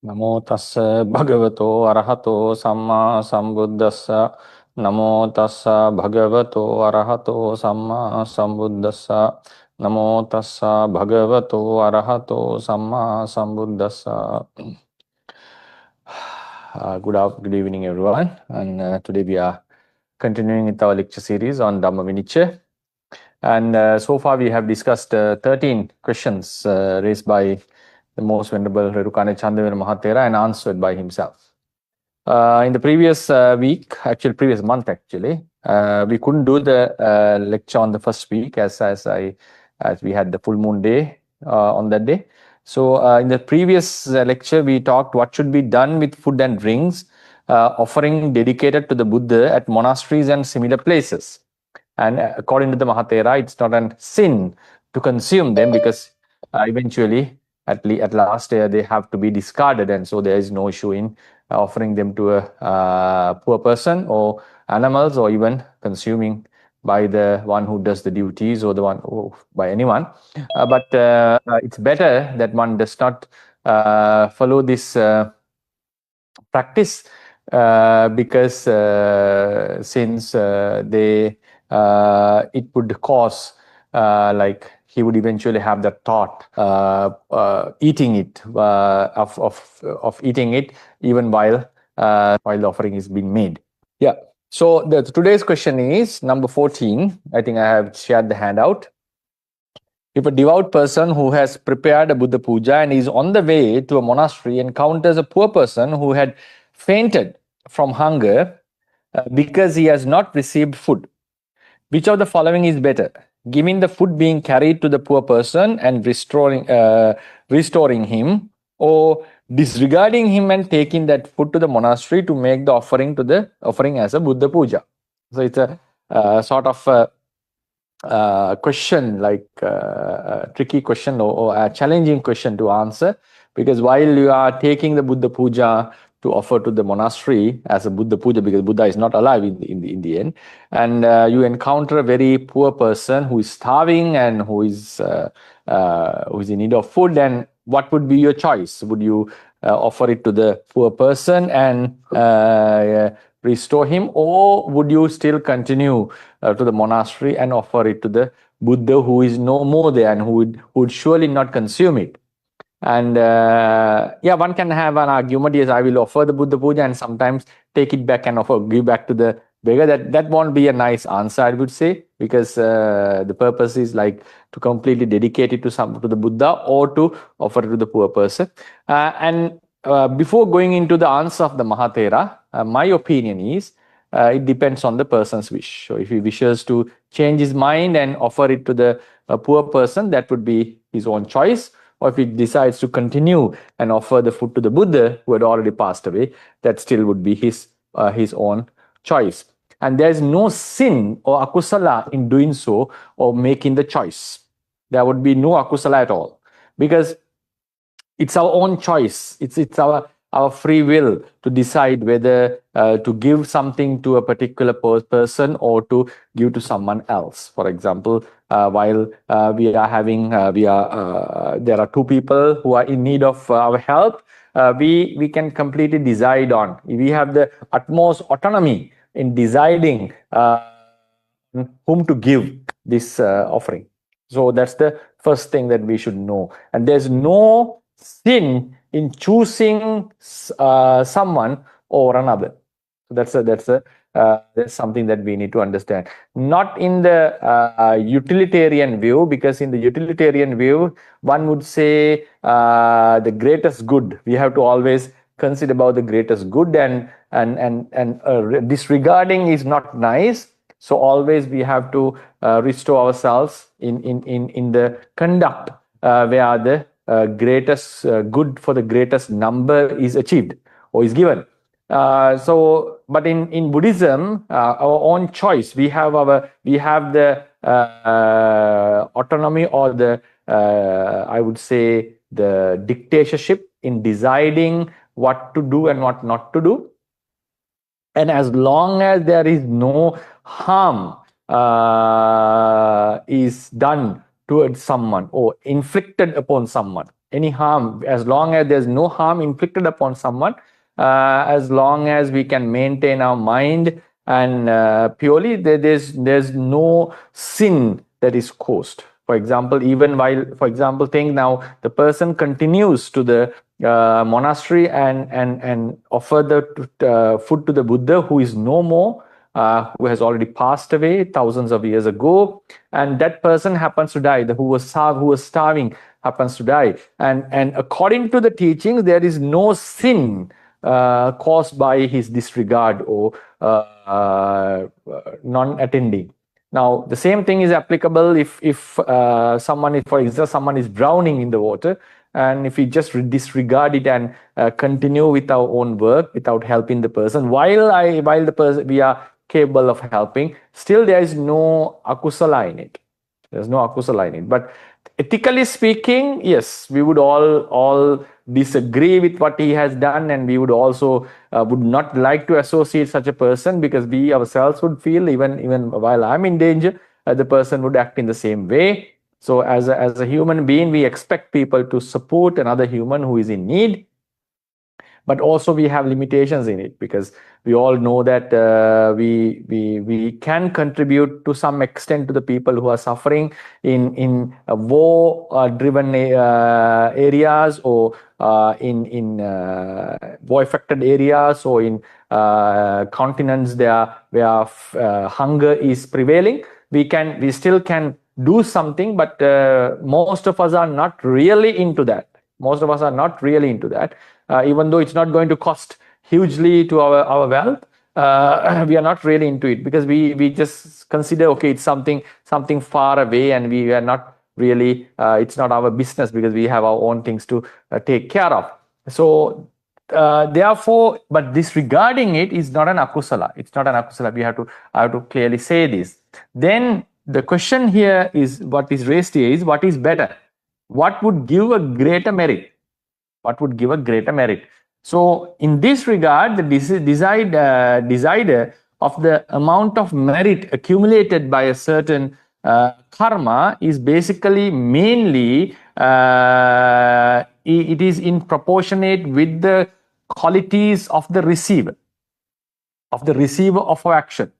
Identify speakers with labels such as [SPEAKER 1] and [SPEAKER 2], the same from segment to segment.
[SPEAKER 1] Namo tassa bhagavato arahato samma sambuddhassa. Namo tassa bhagavato arahato samma sambuddhassa. Namo tassa bhagavato arahato samma sambuddhassa. Good evening, everyone. And today we are continuing with our lecture series on Dhamma Vinicchaya. And so far we have discussed 13 questions raised by the Most Venerable Renukane Chamdavimala Thero and answered by himself. In the previous previous month, we couldn't do the lecture on the first week as we had the full moon day on that day. So in the previous lecture, we talked what should be done with food and drinks, offering dedicated to the Buddha at monasteries and similar places. And according to the Mahathera, it's not a sin to consume them because eventually, at last, they have to be discarded, and so there is no issue in offering them to a poor person or animals, or even consuming by the one who does the duties or the one by anyone. But it's better that one does not follow this practice because since it would cause like he would eventually have the thought eating it of eating it even while the offering is being made. Yeah. So today's question is number 14. I think I have shared the handout. If a devout person who has prepared a Buddha pūjā and is on the way to a monastery encounters a poor person who had fainted from hunger because he has not received food, which of the following is better? Giving the food being carried to the poor person and restoring him, or disregarding him and taking that food to the monastery to make the offering as a Buddha pūjā? So it's a sort of question, like a tricky question or a challenging question to answer, because while you are taking the Buddha pūjā to offer to the monastery as a Buddha pūjā, because Buddha is not alive in the end, and you encounter a very poor person who is starving and who is in need of food, and what would be your choice? Would you offer it to the poor person and restore him, or would you still continue to the monastery and offer it to the Buddha who is no more there and who would surely not consume it? And one can have an argument, yes, I will offer the Buddha pūjā and sometimes take it back and give back to the beggar. That won't be a nice answer, I would say, because the purpose is like to completely dedicate it to the Buddha or to offer it to the poor person. Before going into the answer of the Mahathera, my opinion is it depends on the person's wish. So if he wishes to change his mind and offer it to the poor person, that would be his own choice. Or if he decides to continue and offer the food to the Buddha who had already passed away, that still would be his own choice. And there is no sin or akusala in doing so or making the choice. There would be no akusala at all, because it's our own choice. It's our free will to decide whether to give something to a particular person or to give to someone else. For example, while there are two people who are in need of our help, we can completely decide on. We have the utmost autonomy in deciding whom to give this offering. So that's the first thing that we should know. And there's no sin in choosing someone over another. So that's something that we need to understand. Not in the utilitarian view, because in the utilitarian view, one would say the greatest good. We have to always consider about the greatest good, and disregarding is not nice. So always we have to restore ourselves in the conduct where the greatest good for the greatest number is achieved or is given. But in Buddhism, our own choice, we have the autonomy, or the I would say the dictatorship in deciding what to do and what not to do. And as long as there is no harm is done towards someone or inflicted upon someone, any harm, as long as there's no harm inflicted upon someone, as long as we can maintain our mind and purely, there's no sin that is caused. For example, even while, for example, think now the person continues to the monastery and offer the food to the Buddha, who is no more, who has already passed away thousands of years ago, and that person happens to die. Who was starving happens to die, and according to the teachings, there is no sin caused by his disregard or non-attending. Now, the same thing is applicable if someone, for example, someone is drowning in the water, and if we just disregard it and continue with our own work without helping the person, while the person we are capable of helping, still there is no akusala in it. There's no akusala in it. But ethically speaking, yes, we would all disagree with what he has done, and we would also would not like to associate such a person, because we ourselves would feel, even while I'm in danger, the person would act in the same way. So as a human being, we expect people to support another human who is in need, but also we have limitations in it, because we all know that we can contribute to some extent to the people who are suffering in war-driven areas, or in war-affected areas, or in continents there where hunger is prevailing. We still can do something, but most of us are not really into that. Even though it's not going to cost hugely to our wealth, we are not really into it, because we just consider, okay, it's something far away, and we are not really, it's not our business, because we have our own things to take care of. So therefore, but disregarding it is not an akusala. It's not an akusala. I have to clearly say this. Then the question here is, what is raised here is, what is better? What would give a greater merit? So in this regard, the decider of the amount of merit accumulated by a certain karma is basically mainly it is in proportionate with the qualities of the receiver of our action,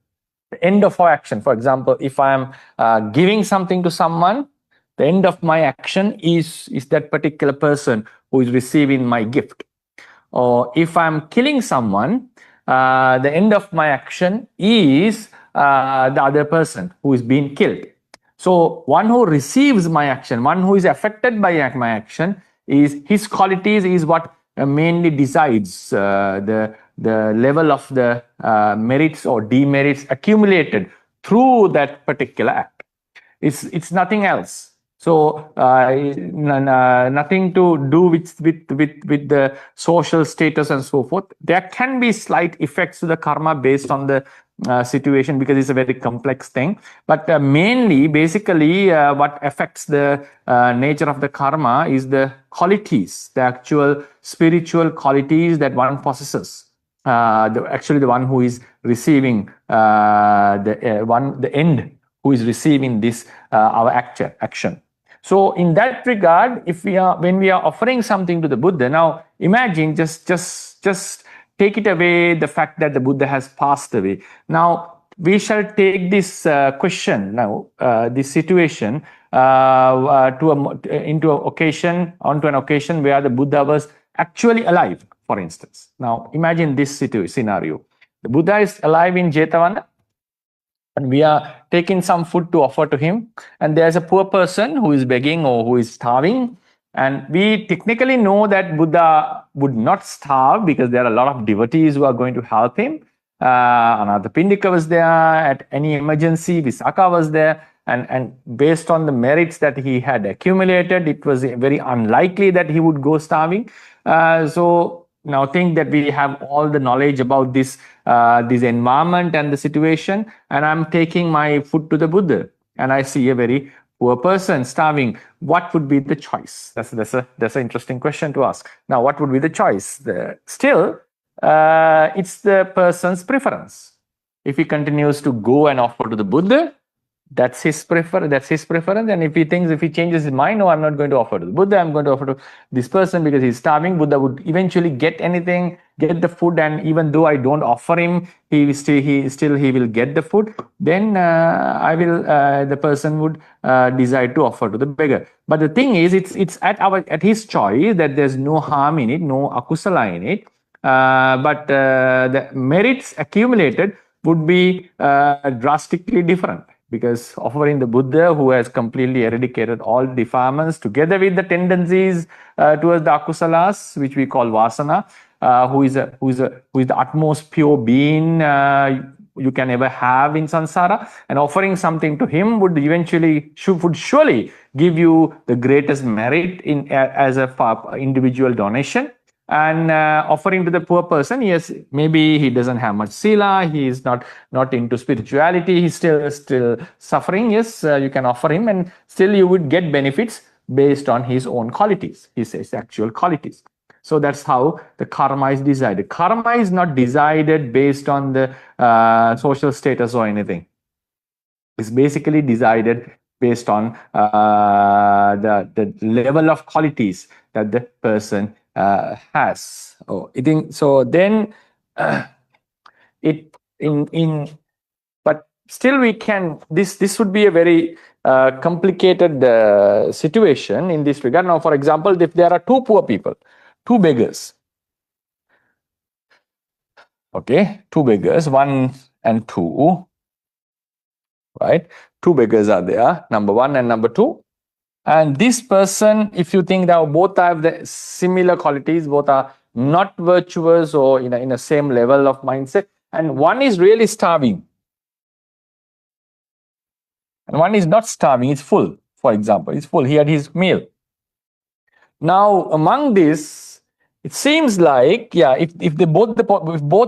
[SPEAKER 1] the end of our action. For example, if I am giving something to someone, the end of my action is that particular person who is receiving my gift. Or if I'm killing someone, the end of my action is the other person who is being killed. So one who receives my action, one who is affected by my action, is his qualities is what mainly decides the level of the merits or demerits accumulated through that particular act. It's nothing else. So nothing to do with the social status and so forth. There can be slight effects to the karma based on the situation, because it's a very complex thing. But mainly, basically, what affects the nature of the karma is the qualities, the actual spiritual qualities that one possesses. The one who is receiving the end, who is receiving this our action. So in that regard, when we are offering something to the Buddha, now imagine, just take it away the fact that the Buddha has passed away. Now we shall take this question now, this situation onto an occasion where the Buddha was actually alive, for instance. Now imagine this scenario: the Buddha is alive in Jetavana, and we are taking some food to offer to him, and there's a poor person who is begging or who is starving, and we technically know that Buddha would not starve, because there are a lot of devotees who are going to help him. Anathapindika was there. At any emergency, Visakha was there, and based on the merits that he had accumulated, it was very unlikely that he would go starving. So now think that we have all the knowledge about this environment and the situation, and I'm taking my food to the Buddha, and I see a very poor person starving. What would be the choice? That's an interesting question to ask. Now, what would be the choice? Still, it's the person's preference. If he continues to go and offer to the Buddha, That's his preference. And if he changes his mind, no, I'm not going to offer to the Buddha, I'm going to offer to this person because he's starving. Buddha would eventually get the food, and even though I don't offer him, he will get the food. Then the person would decide to offer to the beggar. But the thing is, it's at his choice, that there's no harm in it, no akusala in it. But the merits accumulated would be drastically different, because offering the Buddha, who has completely eradicated all defilements, together with the tendencies towards the akusalas, which we call vasana, who is the utmost pure being you can ever have in samsara, and offering something to him would surely give you the greatest merit as a individual donation. And offering to the poor person, yes, maybe he doesn't have much sila, he is not into spirituality, he's still suffering. Yes, you can offer him, and still you would get benefits based on his own qualities, his actual qualities. So that's how the karma is decided. Karma is not decided based on the social status or anything. It's basically decided based on the level of qualities that the person has. But still we can, this would be a very complicated situation in this regard. Now, for example, if there are two poor people, two beggars, okay, two beggars, 1 and 2, right? Two beggars are there, number 1 and number 2. And this person, if you think that both have the similar qualities, both are not virtuous or in a same level of mindset, and one is really starving, and one is not starving, it's full, for example, it's full, he had his meal. Now, among this, it seems like, yeah, if both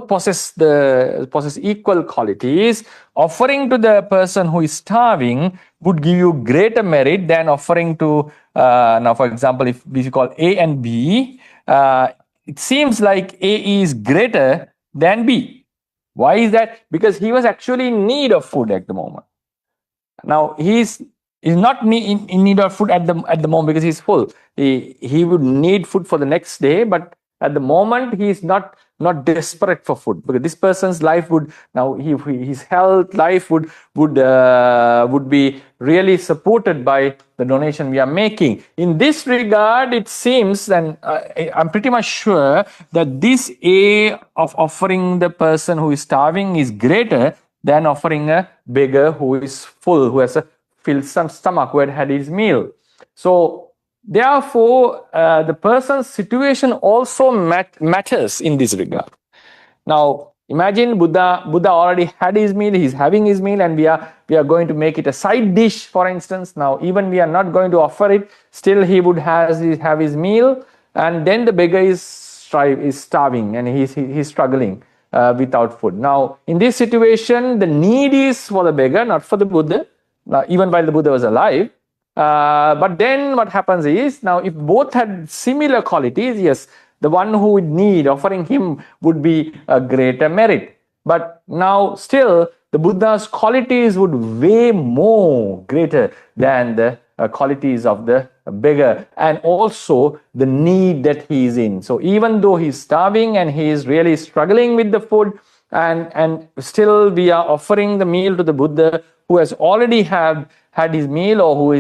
[SPEAKER 1] possess equal qualities, offering to the person who is starving would give you greater merit than offering to, now for example, if we call A and B, it seems like A is greater than B. Why is that? Because he was actually in need of food at the moment. Now he's not in need of food at the moment because he's full. He would need food for the next day, but at the moment he is not desperate for food, because this person's life would now his health life would be really supported by the donation we are making. In this regard, it seems, and I'm pretty much sure that this A of offering the person who is starving is greater than offering a beggar who is full, who has a filled stomach, who had his meal. So therefore, the person's situation also matters in this regard. Now, imagine Buddha already had his meal, he's having his meal, and we are going to make it a side dish, for instance. Now, even we are not going to offer it, still he would have his meal, and then the beggar is starving and he's struggling without food. Now, in this situation, the need is for the beggar, not for the Buddha, even while the Buddha was alive. But then what happens is, now if both had similar qualities, yes, the one who would need, offering him would be a greater merit. But now still, the Buddha's qualities would way more greater than the qualities of the beggar, and also the need that he is in. So even though he's starving and he is really struggling with the food, and still we are offering the meal to the Buddha, who has already had his meal, or who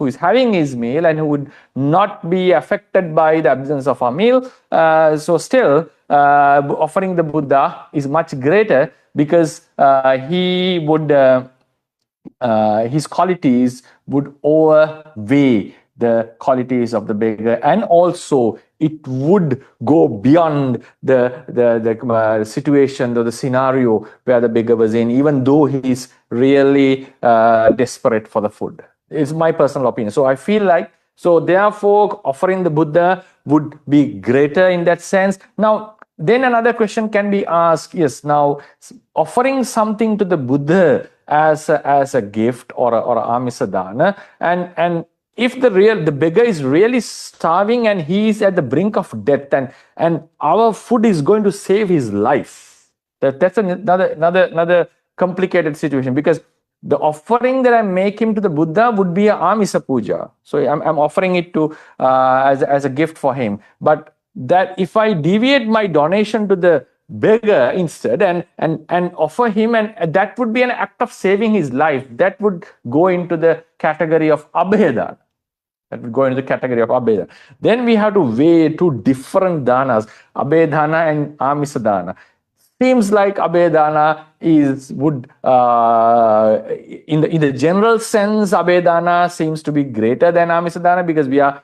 [SPEAKER 1] is having his meal, and who would not be affected by the absence of our meal. So still, offering the Buddha is much greater, because his qualities would outweigh the qualities of the beggar, and also it would go beyond the situation or the scenario where the beggar was in, even though he is really desperate for the food. It's my personal opinion. So I feel like, so therefore offering the Buddha would be greater in that sense. Now, then another question can be asked, yes, now offering something to the Buddha as a gift or amisadana, and if the beggar is really starving and he is at the brink of death, and our food is going to save his life, that's another complicated situation, because the offering that I make him to the Buddha would be a amisa puja. So I'm offering it to as a gift for him. But that if I deviate my donation to the beggar instead and offer him, and that would be an act of saving his life, that would go into the category of abhedana. That would go into the category of abhedana. Then we have to weigh two different danas, abhedana and amisadana. Seems like abhedana would in the general sense, abhedana seems to be greater than amisadana, because we are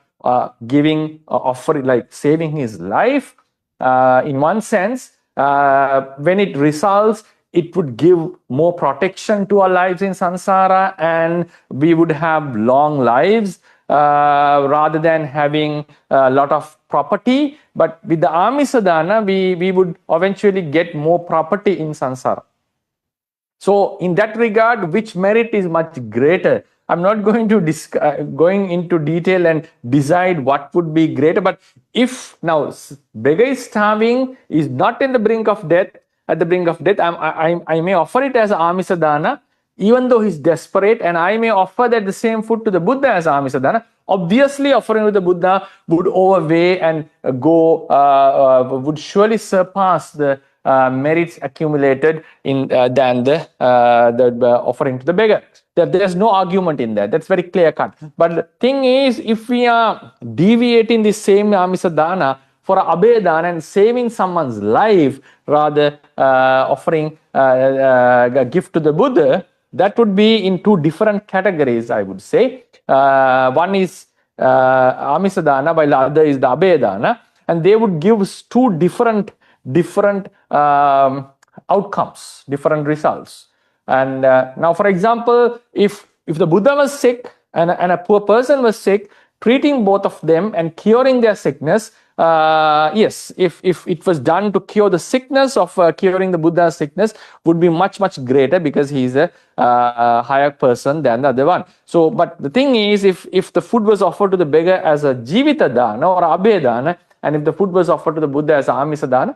[SPEAKER 1] giving offering, like saving his life. In one sense, when it results, it would give more protection to our lives in samsara, and we would have long lives rather than having a lot of property. But with the amisadana, we would eventually get more property in samsara. So in that regard, which merit is much greater? I'm not going to going into detail and decide what would be greater. But if now beggar is starving, is not in the brink of death, at the brink of death, I may offer it as amisadana, even though he's desperate, and I may offer that the same food to the Buddha as amisadana. Obviously, offering to the Buddha would overweigh and would surely surpass the merits accumulated in than the offering to the beggar. There's no argument in that. That's very clear cut. But the thing is, if we are deviating the same amisadana for abhedana and saving someone's life, rather offering a gift to the Buddha, that would be in two different categories, I would say. One is amisadana, while the other is the abhedana, and they would give two different outcomes, different results. And now, for example, if the Buddha was sick and a poor person was sick, treating both of them and curing their sickness, yes, if it was done to cure the sickness of curing the Buddha's sickness, would be much greater, because he's a higher person than the other one. So, but the thing is, if the food was offered to the beggar as a jivita dana or abhedana, and if the food was offered to the Buddha as amisadana,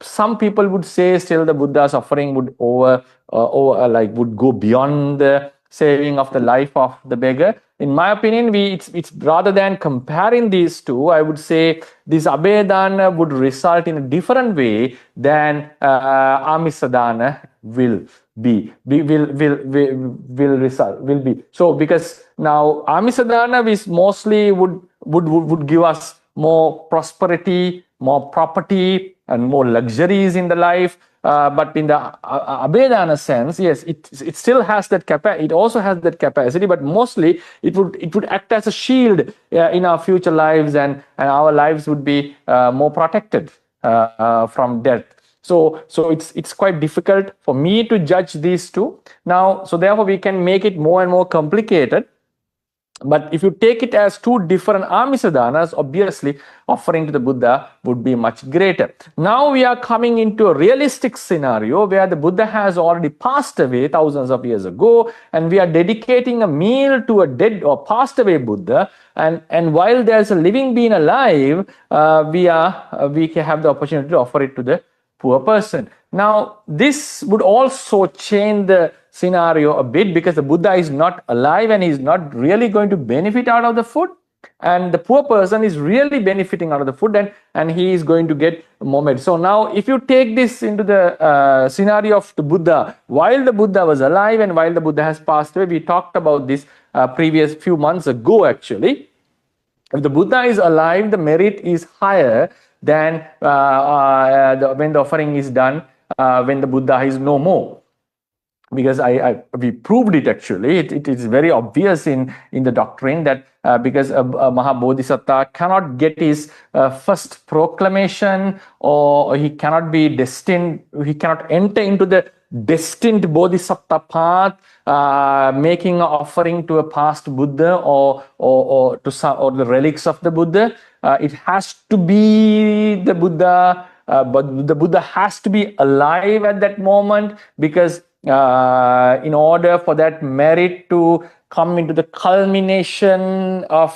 [SPEAKER 1] some people would say still the Buddha's offering would would go beyond the saving of the life of the beggar. In my opinion, it's rather than comparing these two, I would say this abhedana would result in a different way than amisadana will be. So because now amisadana is mostly would give us more prosperity, more property, and more luxuries in the life. But in the abhedana sense, yes, it still has that capacity. It also has that capacity, but mostly it would act as a shield in our future lives, and our lives would be more protected from death. So it's quite difficult for me to judge these two now. So therefore, we can make it more and more complicated. But if you take it as two different amisadanas, obviously offering to the Buddha would be much greater. Now we are coming into a realistic scenario where the Buddha has already passed away thousands of years ago, and we are dedicating a meal to a dead or passed away Buddha. And while there's a living being alive, we can have the opportunity to offer it to the poor person. Now, this would also change the scenario a bit, because the Buddha is not alive and he's not really going to benefit out of the food, and the poor person is really benefiting out of the food, and he is going to get more merit. So now, if you take this into the scenario of the Buddha, while the Buddha was alive and while the Buddha has passed away, we talked about this previous few months ago actually. If the Buddha is alive, the merit is higher than when the offering is done when the Buddha is no more. Because we proved it actually. It is very obvious in the doctrine that because a Mahabodhisattva cannot get his first proclamation, or he cannot be destined, he cannot enter into the destined Bodhisattva path, making an offering to a past Buddha or the relics of the Buddha. It has to be the Buddha, but the Buddha has to be alive at that moment, because in order for that merit to come into the culmination of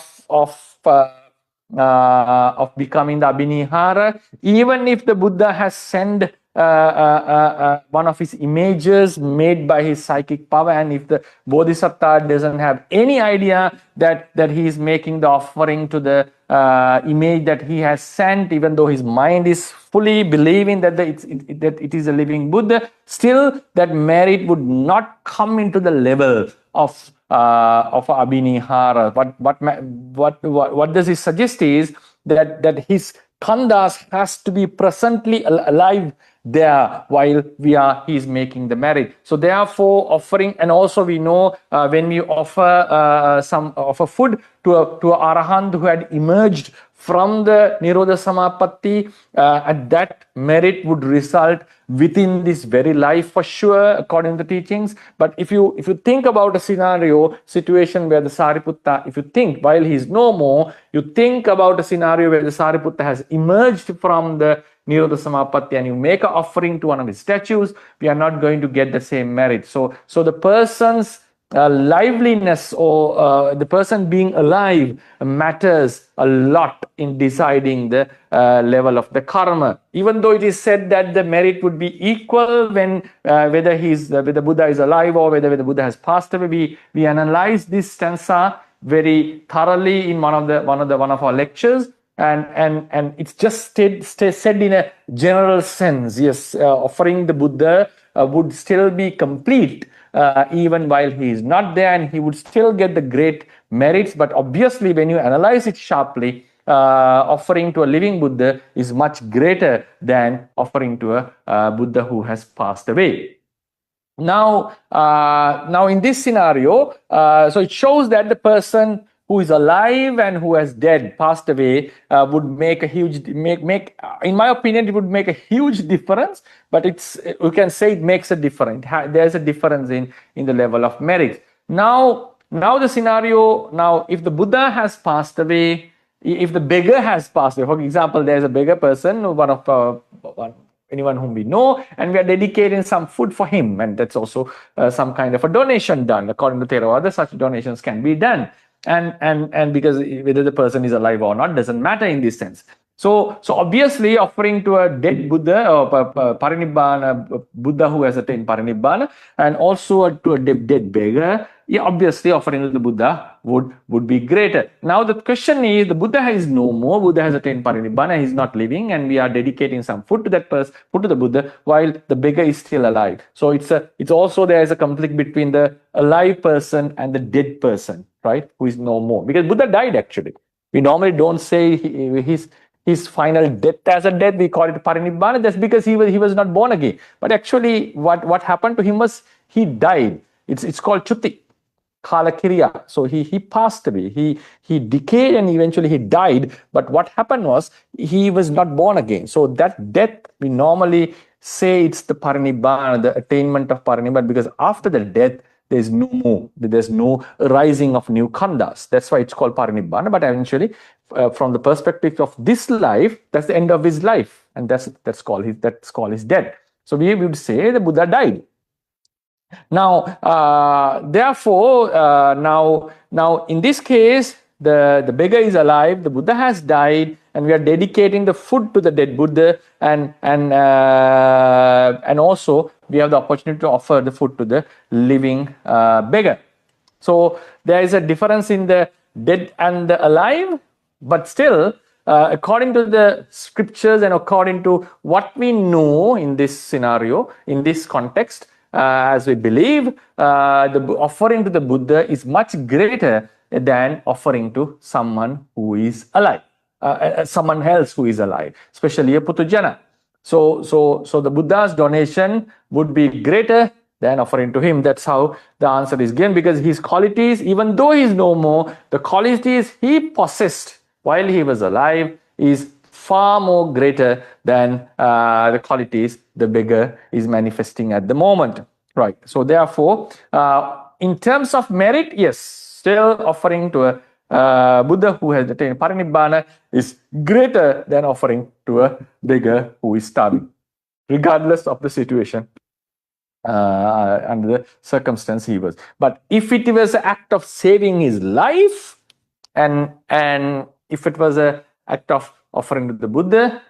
[SPEAKER 1] becoming the Abhinihara, even if the Buddha has sent one of his images made by his psychic power, and if the Bodhisattva doesn't have any idea that he is making the offering to the image that he has sent, even though his mind is fully believing that it is a living Buddha, still that merit would not come into the level of abhinihara. What does it suggest is that his khandhas has to be presently alive there while he is making the merit. So therefore offering, and also we know when we offer food to a arahant who had emerged from the Nirodha Samapatti, at that merit would result within this very life for sure, according to the teachings. But if you think about a situation where the Sariputta, if you think while he is no more, you think about a scenario where the Sariputta has emerged from the Nirodha Samapatti and you make an offering to one of his statues, we are not going to get the same merit. So the person's liveliness or the person being alive matters a lot in deciding the level of the karma. Even though it is said that the merit would be equal when whether the Buddha is alive or whether the Buddha has passed away. We analyzed this stanza very thoroughly in one of our lectures, and it's just said in a general sense. Yes, offering the Buddha would still be complete even while he is not there, and he would still get the great merits. But obviously when you analyze it sharply, offering to a living Buddha is much greater than offering to a Buddha who has passed away. Now in this scenario, so it shows that the person who is alive and who has passed away, would make a huge, in my opinion, it would make a huge difference, but we can say it makes a difference. There's a difference in the level of merit. Now the scenario, if the Buddha has passed away, if the beggar has passed away, for example, there's a beggar person, anyone whom we know, and we are dedicating some food for him, and that's also some kind of a donation done. According to Theravada, such donations can be done. And because whether the person is alive or not doesn't matter in this sense. So obviously offering to a dead Buddha or Parinibbana Buddha who has attained Parinibbana, and also to a dead beggar, obviously offering to the Buddha would be greater. Now the question is, the Buddha is no more, Buddha has attained Parinibbana, he is not living, and we are dedicating some food to that person, food to the Buddha, while the beggar is still alive. So it's also there is a conflict between the alive person and the dead person, right, who is no more, because Buddha died actually. We normally don't say his final death as a death, we call it Parinibbana, just because he was not born again. But actually what happened to him was he died. It's called Chutti, Kala Kiriya. So he passed away, he decayed and eventually he died. But what happened was he was not born again. So that death, we normally say it's the Parinibbana, the attainment of Parinibbana, because after the death, there's no rising of new khandhas. That's why it's called Parinibbana. But eventually, from the perspective of this life, that's the end of his life, and that's called his death. So we would say the Buddha died. Now, therefore, now in this case, the beggar is alive, the Buddha has died, and we are dedicating the food to the dead Buddha, and also we have the opportunity to offer the food to the living beggar. So there is a difference in the dead and the alive, but still, according to the scriptures and according to what we know in this scenario, in this context, as we believe, the offering to the Buddha is much greater than offering to someone who is alive, someone else who is alive, especially a Putujana. So the Buddha's donation would be greater than offering to him. That's how the answer is given, because his qualities, even though he is no more, the qualities he possessed while he was alive is far more greater than the qualities the beggar is manifesting at the moment. Right. So therefore, in terms of merit, yes, still offering to a Buddha who has attained Parinibbana is greater than offering to a beggar who is starving, regardless of the situation under the circumstance he was. But if it was an act of saving his life, and if it was an act of offering to the Buddha,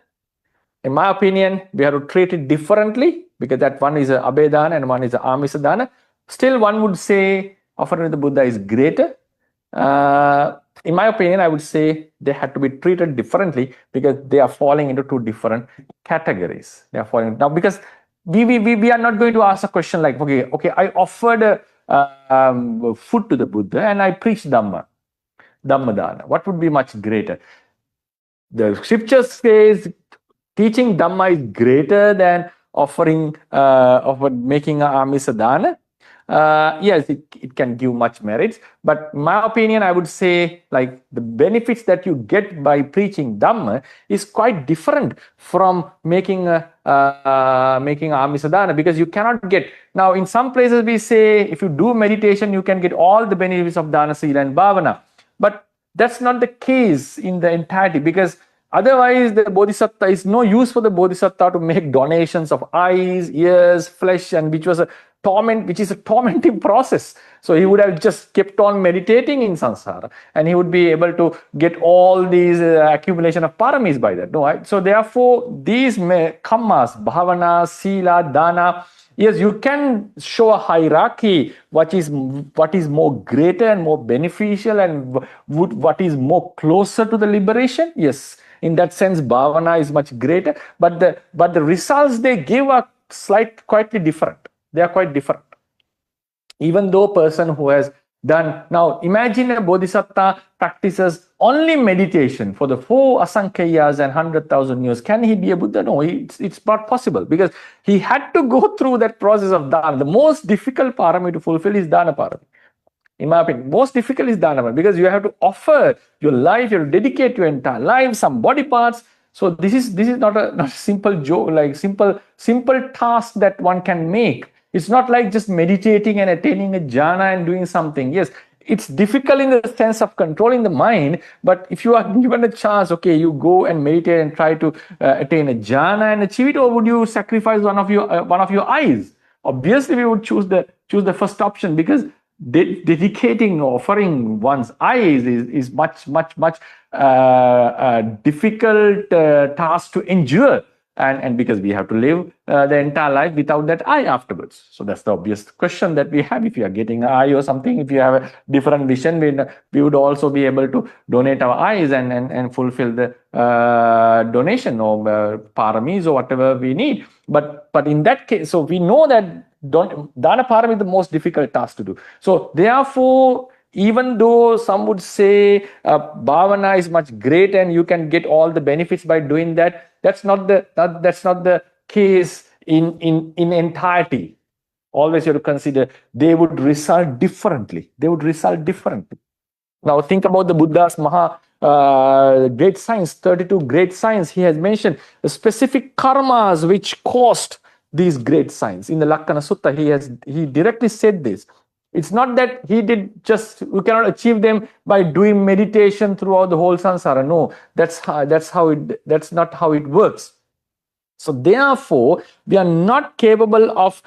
[SPEAKER 1] in my opinion, we have to treat it differently, because that one is a Abedana and one is a Amisadana. Still, one would say offering to the Buddha is greater. In my opinion, I would say they had to be treated differently, because they are falling into two different categories. They are falling now, because we are not going to ask a question like, okay, I offered food to the Buddha and I preached Dhammadana. What would be much greater? The scripture says teaching Dhamma is greater than making a Amisadana. Yes, it can give much merits, but in my opinion, I would say like the benefits that you get by preaching Dhamma is quite different from making a Amisadana, because you cannot get, now in some places we say if you do meditation you can get all the benefits of Dana, Sila and Bhavana, but that's not the case in the entirety, because otherwise the Bodhisattva is no use for the Bodhisattva to make donations of eyes, ears, flesh, and which is a tormenting process. So he would have just kept on meditating in samsara, and he would be able to get all these accumulation of paramis by that. No, right? So therefore, these kammas, bhavana, sila, dana, yes, you can show a hierarchy, what is more greater and more beneficial, and what is more closer to the liberation. Yes, in that sense, bhavana is much greater, but the results they give are quite different. They are quite different. Even though a person who has done, now imagine a Bodhisattva practices only meditation for the 4 asankhayas and 100,000 years. Can he be a Buddha? No, it's not possible, because he had to go through that process of dana. The most difficult parami to fulfill is dana parami. In my opinion, most difficult is dana parami, because you have to offer your life, you have to dedicate your entire life, some body parts. So this is not a simple joke, like simple task that one can make. It's not like just meditating and attaining a jhana and doing something. Yes, it's difficult in the sense of controlling the mind, but if you are given a chance, okay, you go and meditate and try to attain a jhana and achieve it, or would you sacrifice one of your eyes? Obviously, we would choose the first option, because dedicating, offering one's eyes is much difficult task to endure. And because we have to live the entire life without that eye afterwards. So that's the obvious question that we have. If you are getting an eye or something, if you have a different vision, we would also be able to donate our eyes and fulfill the donation or paramis or whatever we need. But in that case, so we know that dana parami is the most difficult task to do. So therefore, even though some would say bhavana is much greater and you can get all the benefits by doing that, that's not the case in entirety. Always you have to consider they would result differently. Now think about the Buddha's great science, 32 great science. He has mentioned the specific karmas which caused these great science. In the Lakkana Sutta, he directly said this. It's not that we cannot achieve them by doing meditation throughout the whole samsara. No, that's not how it works. So therefore, we are not capable of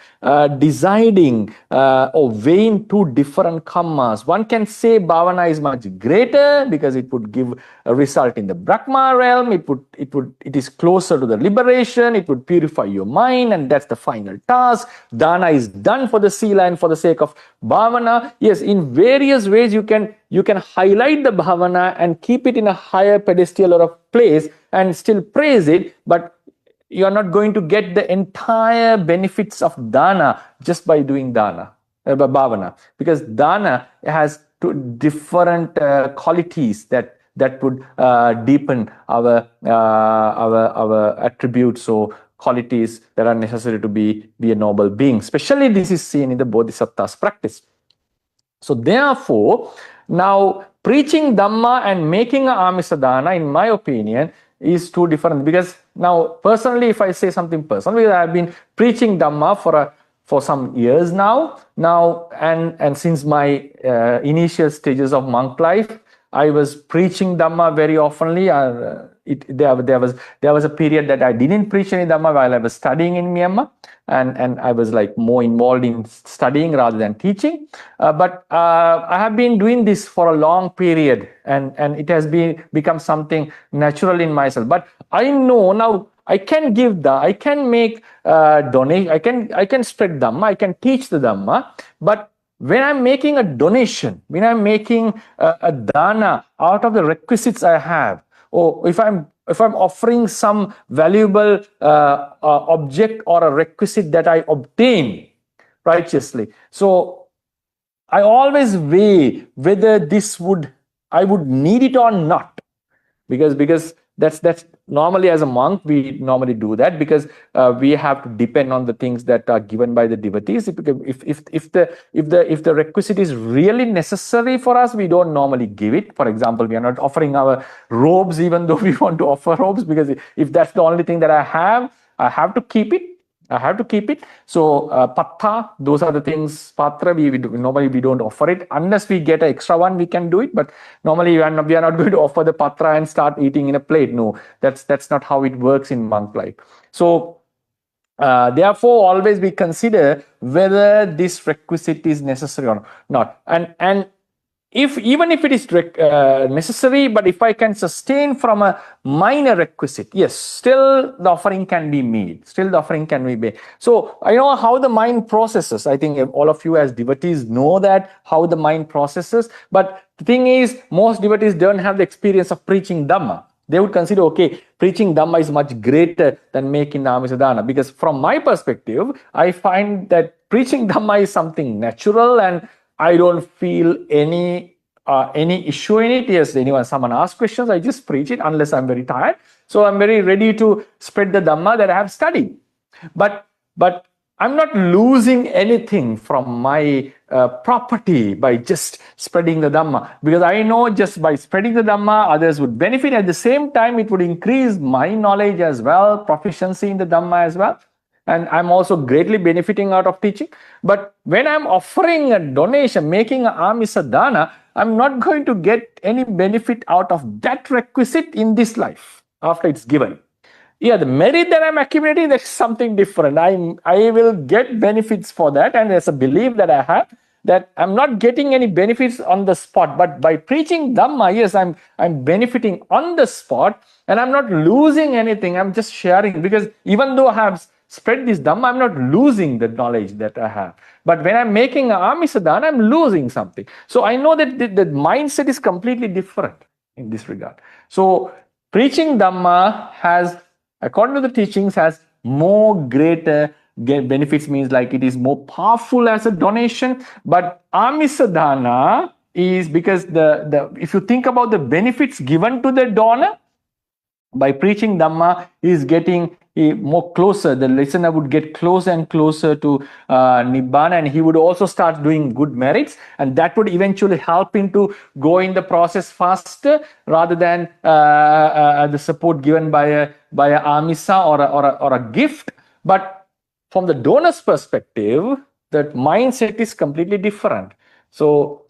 [SPEAKER 1] deciding or weighing two different kammas. One can say bhavana is much greater because it would give a result in the Brahma realm. It is closer to the liberation. It would purify your mind, and that's the final task. Dana is done for the sila and for the sake of bhavana. Yes, in various ways you can highlight the bhavana and keep it in a higher pedestal or a place and still praise it, but you are not going to get the entire benefits of dana just by doing bhavana, because dana has two different qualities that would deepen our attributes or qualities that are necessary to be a noble being. Especially this is seen in the Bodhisattva's practice. So therefore, now preaching Dhamma and making a Amisadana, in my opinion, is two different. Because now, personally, if I say something personal, because I have been preaching Dhamma for some years now, and since my initial stages of monk life, I was preaching Dhamma very oftenly. There was a period that I didn't preach any Dhamma while I was studying in Myanmar, and I was like more involved in studying rather than teaching. But I have been doing this for a long period, and it has become something natural in myself. But I know now I can give I can make donation, I can spread Dhamma, I can teach the Dhamma, but when I'm making a donation, when I'm making a dana out of the requisites I have, or if I'm offering some valuable object or a requisite that I obtain righteously, so I always weigh whether I would need it or not, because that's normally, as a monk we normally do that, because we have to depend on the things that are given by the devotees. If the requisite is really necessary for us, we don't normally give it. For example, we are not offering our robes even though we want to offer robes, because if that's the only thing that I have to keep it. So patta, those are the things. Patra, normally we don't offer it unless we get an extra one. We can do it, but normally we are not going to offer the patra and start eating in a plate. No, that's not how it works in monk life. So therefore, always we consider whether this requisite is necessary or not, and even if it is necessary, but if I can sustain from a minor requisite, yes, still the offering can be made. So I know how the mind processes. I think all of you as devotees know that how the mind processes. But the thing is, most devotees don't have the experience of preaching Dhamma. They would consider, okay, preaching Dhamma is much greater than making Namisadana. Because from my perspective, I find that preaching Dhamma is something natural, and I don't feel any issue in it. Yes, someone asks questions, I just preach it unless I'm very tired. So I'm very ready to spread the Dhamma that I have studied. But I'm not losing anything from my property by just spreading the Dhamma, because I know just by spreading the Dhamma, others would benefit. At the same time, it would increase my knowledge as well, proficiency in the Dhamma as well. And I'm also greatly benefiting out of teaching. But when I'm offering a donation, making an amisa dana, I'm not going to get any benefit out of that requisite in this life after it's given. Yeah, the merit that I'm accumulating, that's something different. I will get benefits for that, and there's a belief that I have that I'm not getting any benefits on the spot. But by preaching Dhamma, yes, I'm benefiting on the spot, and I'm not losing anything. I'm just sharing, because even though I have spread this Dhamma, I'm not losing the knowledge that I have. But when I'm making an amisadana, I'm losing something. So I know that the mindset is completely different in this regard. So preaching Dhamma has, according to the teachings, has more greater benefits, means like it is more powerful as a donation. But amisadana is, because if you think about the benefits given to the donor, by preaching Dhamma, he is getting more closer. The listener would get closer and closer to Nibbana, and he would also start doing good merits, and that would eventually help him to go in the process faster, rather than the support given by a amisa or a gift. But from the donor's perspective, that mindset is completely different. So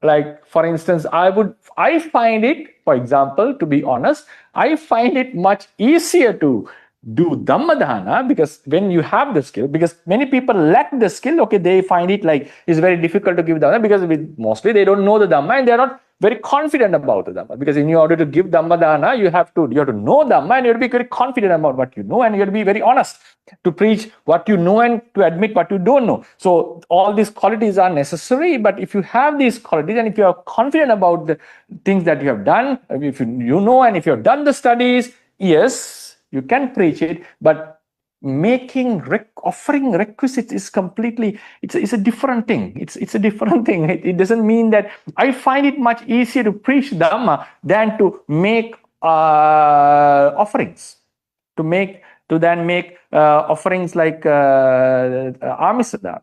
[SPEAKER 1] like, for instance, I find it, for example, to be honest, I find it much easier to do Dhammadana, because when you have the skill, because many people lack the skill, okay, they find it like it's very difficult to give Dhamma, because mostly they don't know the Dhamma, and they're not very confident about the Dhamma. Because in order to give Dhammadana, you have to know Dhamma, and you have to be very confident about what you know, and you have to be very honest to preach what you know and to admit what you don't know. So all these qualities are necessary, but if you have these qualities, and if you are confident about the things that you have done, if you know, and if you have done the studies, yes, you can preach it. But offering requisites is completely, it's a different thing. It's a different thing. It doesn't mean that I find it much easier to preach Dhamma than to make offerings, to make offerings like amisadana,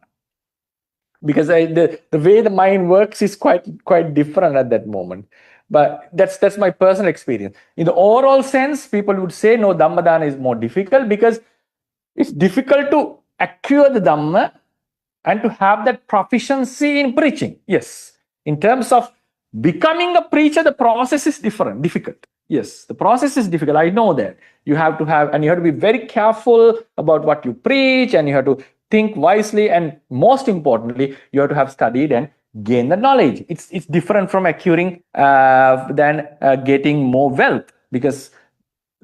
[SPEAKER 1] because the way the mind works is quite different at that moment. But that's my personal experience. In the overall sense, people would say no, Dhammadana is more difficult, because it's difficult to acquire the Dhamma and to have that proficiency in preaching. Yes, in terms of becoming a preacher, the process is difficult. Yes, the process is difficult. I know that. You have to be very careful about what you preach, and you have to think wisely, and most importantly, you have to have studied and gain the knowledge. It's different from acquiring than getting more wealth, because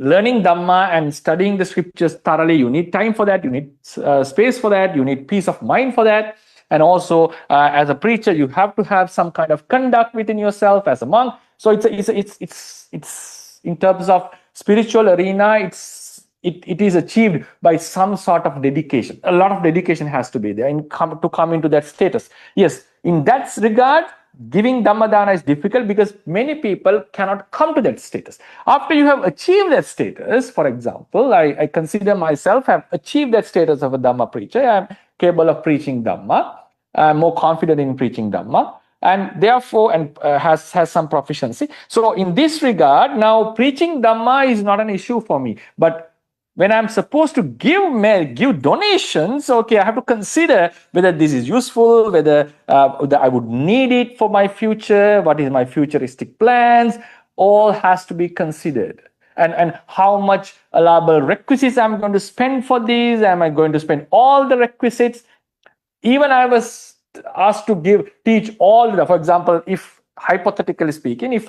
[SPEAKER 1] learning Dhamma and studying the scriptures thoroughly, you need time for that, you need space for that, you need peace of mind for that. And also, as a preacher, you have to have some kind of conduct within yourself as a monk. So it's in terms of spiritual arena, it is achieved by some sort of dedication. A lot of dedication has to be there to come into that status. Yes, in that regard, giving Dhammadana is difficult because many people cannot come to that status. After you have achieved that status, for example, I consider myself have achieved that status of a Dhamma preacher. I am capable of preaching Dhamma. I am more confident in preaching Dhamma, and therefore has some proficiency. So in this regard, now preaching Dhamma is not an issue for me. But when I'm supposed to give donations, okay, I have to consider whether this is useful, whether I would need it for my future, what is my futuristic plans, all has to be considered. And how much allowable requisites I'm going to spend for these, am I going to spend all the requisites? Even I was asked to teach all for example, if hypothetically speaking, if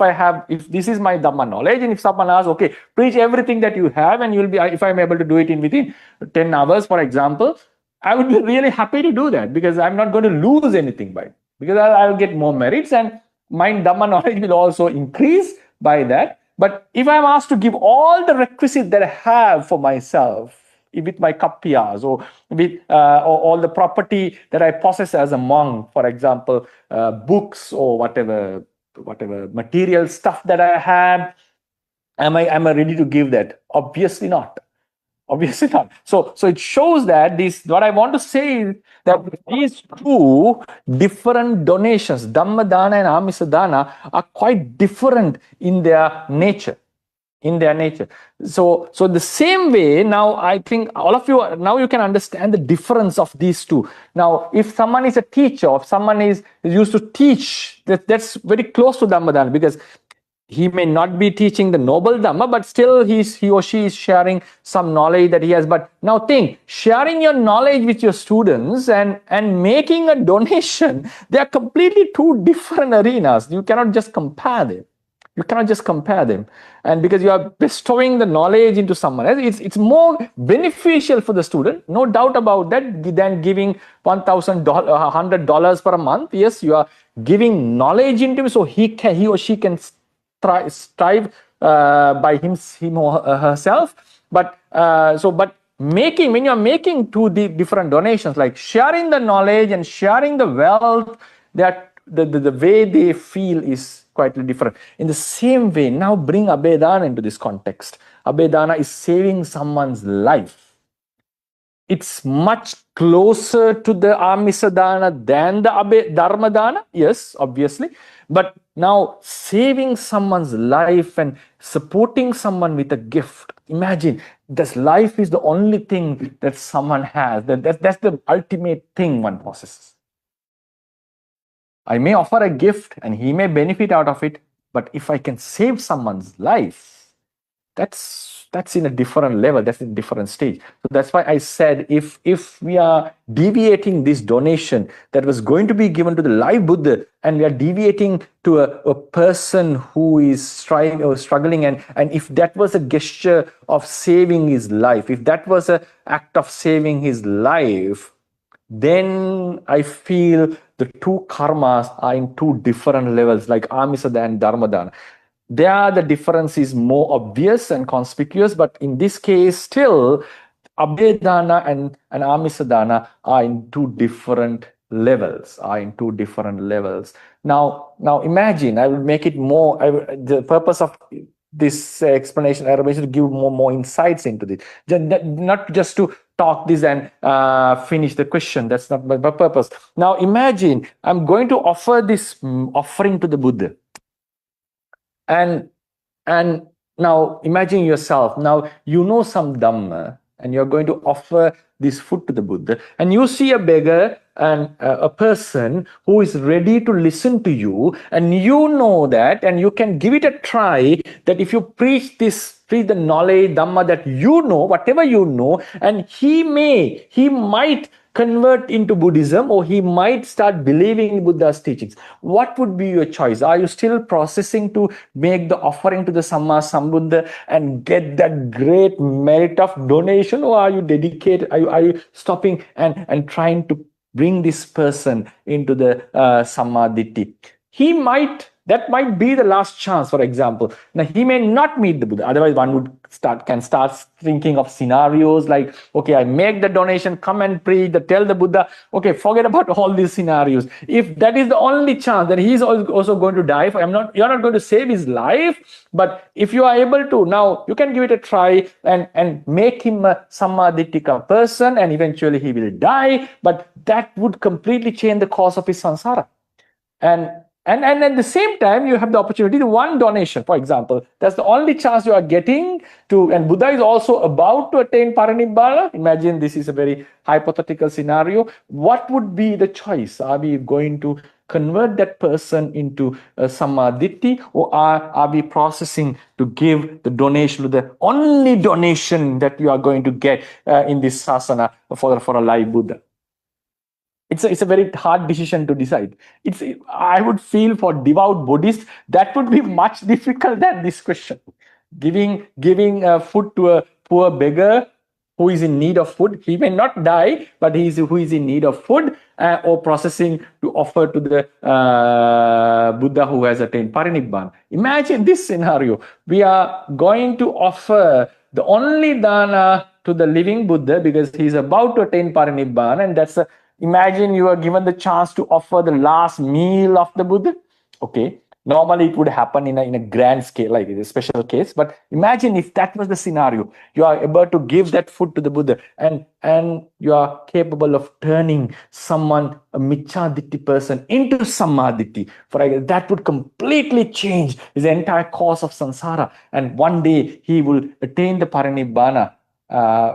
[SPEAKER 1] this is my Dhamma knowledge, and if someone asks, okay, preach everything that you have, and if I'm able to do it within 10 hours, for example, I would be really happy to do that because I'm not going to lose anything by it, because I'll get more merits and my Dhamma knowledge will also increase by that. But if I'm asked to give all the requisites that I have for myself, with my kapiyas or with all the property that I possess as a monk, for example, books or whatever material stuff that I have, am I ready to give that? Obviously not. Obviously not. So it shows that what I want to say is that these two different donations, Dhammadana and Amisadana, are quite different in their nature. So the same way, now I think all of you, now you can understand the difference of these two. Now, if someone is a teacher, or if someone is used to teach, that's very close to Dhammadana, because he may not be teaching the noble Dhamma, but still he or she is sharing some knowledge that he has. But now think, sharing your knowledge with your students and making a donation, they are completely two different arenas. You cannot just compare them. And because you are bestowing the knowledge into someone else, it's more beneficial for the student, no doubt about that, than giving $1,100 per month. Yes, you are giving knowledge into him, so he or she can strive by him or herself. But when you are making two different donations, like sharing the knowledge and sharing the wealth, that the way they feel is quite different. In the same way, now bring Abhedana into this context. Abhedana is saving someone's life. It's much closer to the Amisadana than the Dharmadana, yes, obviously. But now saving someone's life and supporting someone with a gift. Imagine, this life is the only thing that someone has. That's the ultimate thing one possesses. I may offer a gift and he may benefit out of it, but if I can save someone's life, that's in a different level, that's in a different stage. So that's why I said, if we are deviating this donation that was going to be given to the live Buddha, and we are deviating to a person who is struggling, and if that was a gesture of saving his life, if that was an act of saving his life, then I feel the two karmas are in two different levels, like Amisada and Dharmadana. There the difference is more obvious and conspicuous, but in this case, still, Abhedana and Amisadana are in two different levels. Now imagine, I will make it more, the purpose of this explanation, I will to give more insights into this. Not just to talk this and finish the question. That's not my purpose. Now imagine I'm going to offer this offering to the Buddha. And now imagine yourself, now you know some Dhamma and you're going to offer this food to the Buddha, and you see a beggar and a person who is ready to listen to you, and you know that, and you can give it a try, that if you preach the knowledge, Dhamma that you know, whatever you know, and he might convert into Buddhism, or he might start believing in Buddha's teachings. What would be your choice? Are you still processing to make the offering to the Samma Sambuddha and get that great merit of donation, or are you dedicated? Are you stopping and trying to bring this person into the Samma Ditti? That might be the last chance, for example. Now, he may not meet the Buddha. Otherwise, one can start thinking of scenarios like, okay, I make the donation, come and preach, tell the Buddha, okay, forget about all these scenarios. If that is the only chance, then he's also going to die. You're not going to save his life, but if you are able to, now you can give it a try and make him a Sammadittika person, and eventually he will die, but that would completely change the course of his samsara. And at the same time, you have the opportunity to one donation, for example. That's the only chance you are getting to, and Buddha is also about to attain Parinibbana. Imagine this is a very hypothetical scenario. What would be the choice? Are we going to convert that person into a Sammaditthi, or are we processing to give the donation to the only donation that you are going to get in this sasana for a live Buddha? It's a very hard decision to decide. I would feel for devout Buddhists, that would be much difficult than this question. Giving food to a poor beggar who is in need of food. He may not die, but who is in need of food, or processing to offer to the Buddha who has attained Parinibbana. Imagine this scenario. We are going to offer the only dana to the living Buddha because he is about to attain Parinibbana, and imagine you are given the chance to offer the last meal of the Buddha. Okay, normally it would happen in a grand scale, like a special case. But imagine if that was the scenario. You are able to give that food to the Buddha, and you are capable of turning someone, a Micchaditti person, into Sammaditthi. For example, that would completely change his entire course of samsara. And one day he will attain the Parinibbana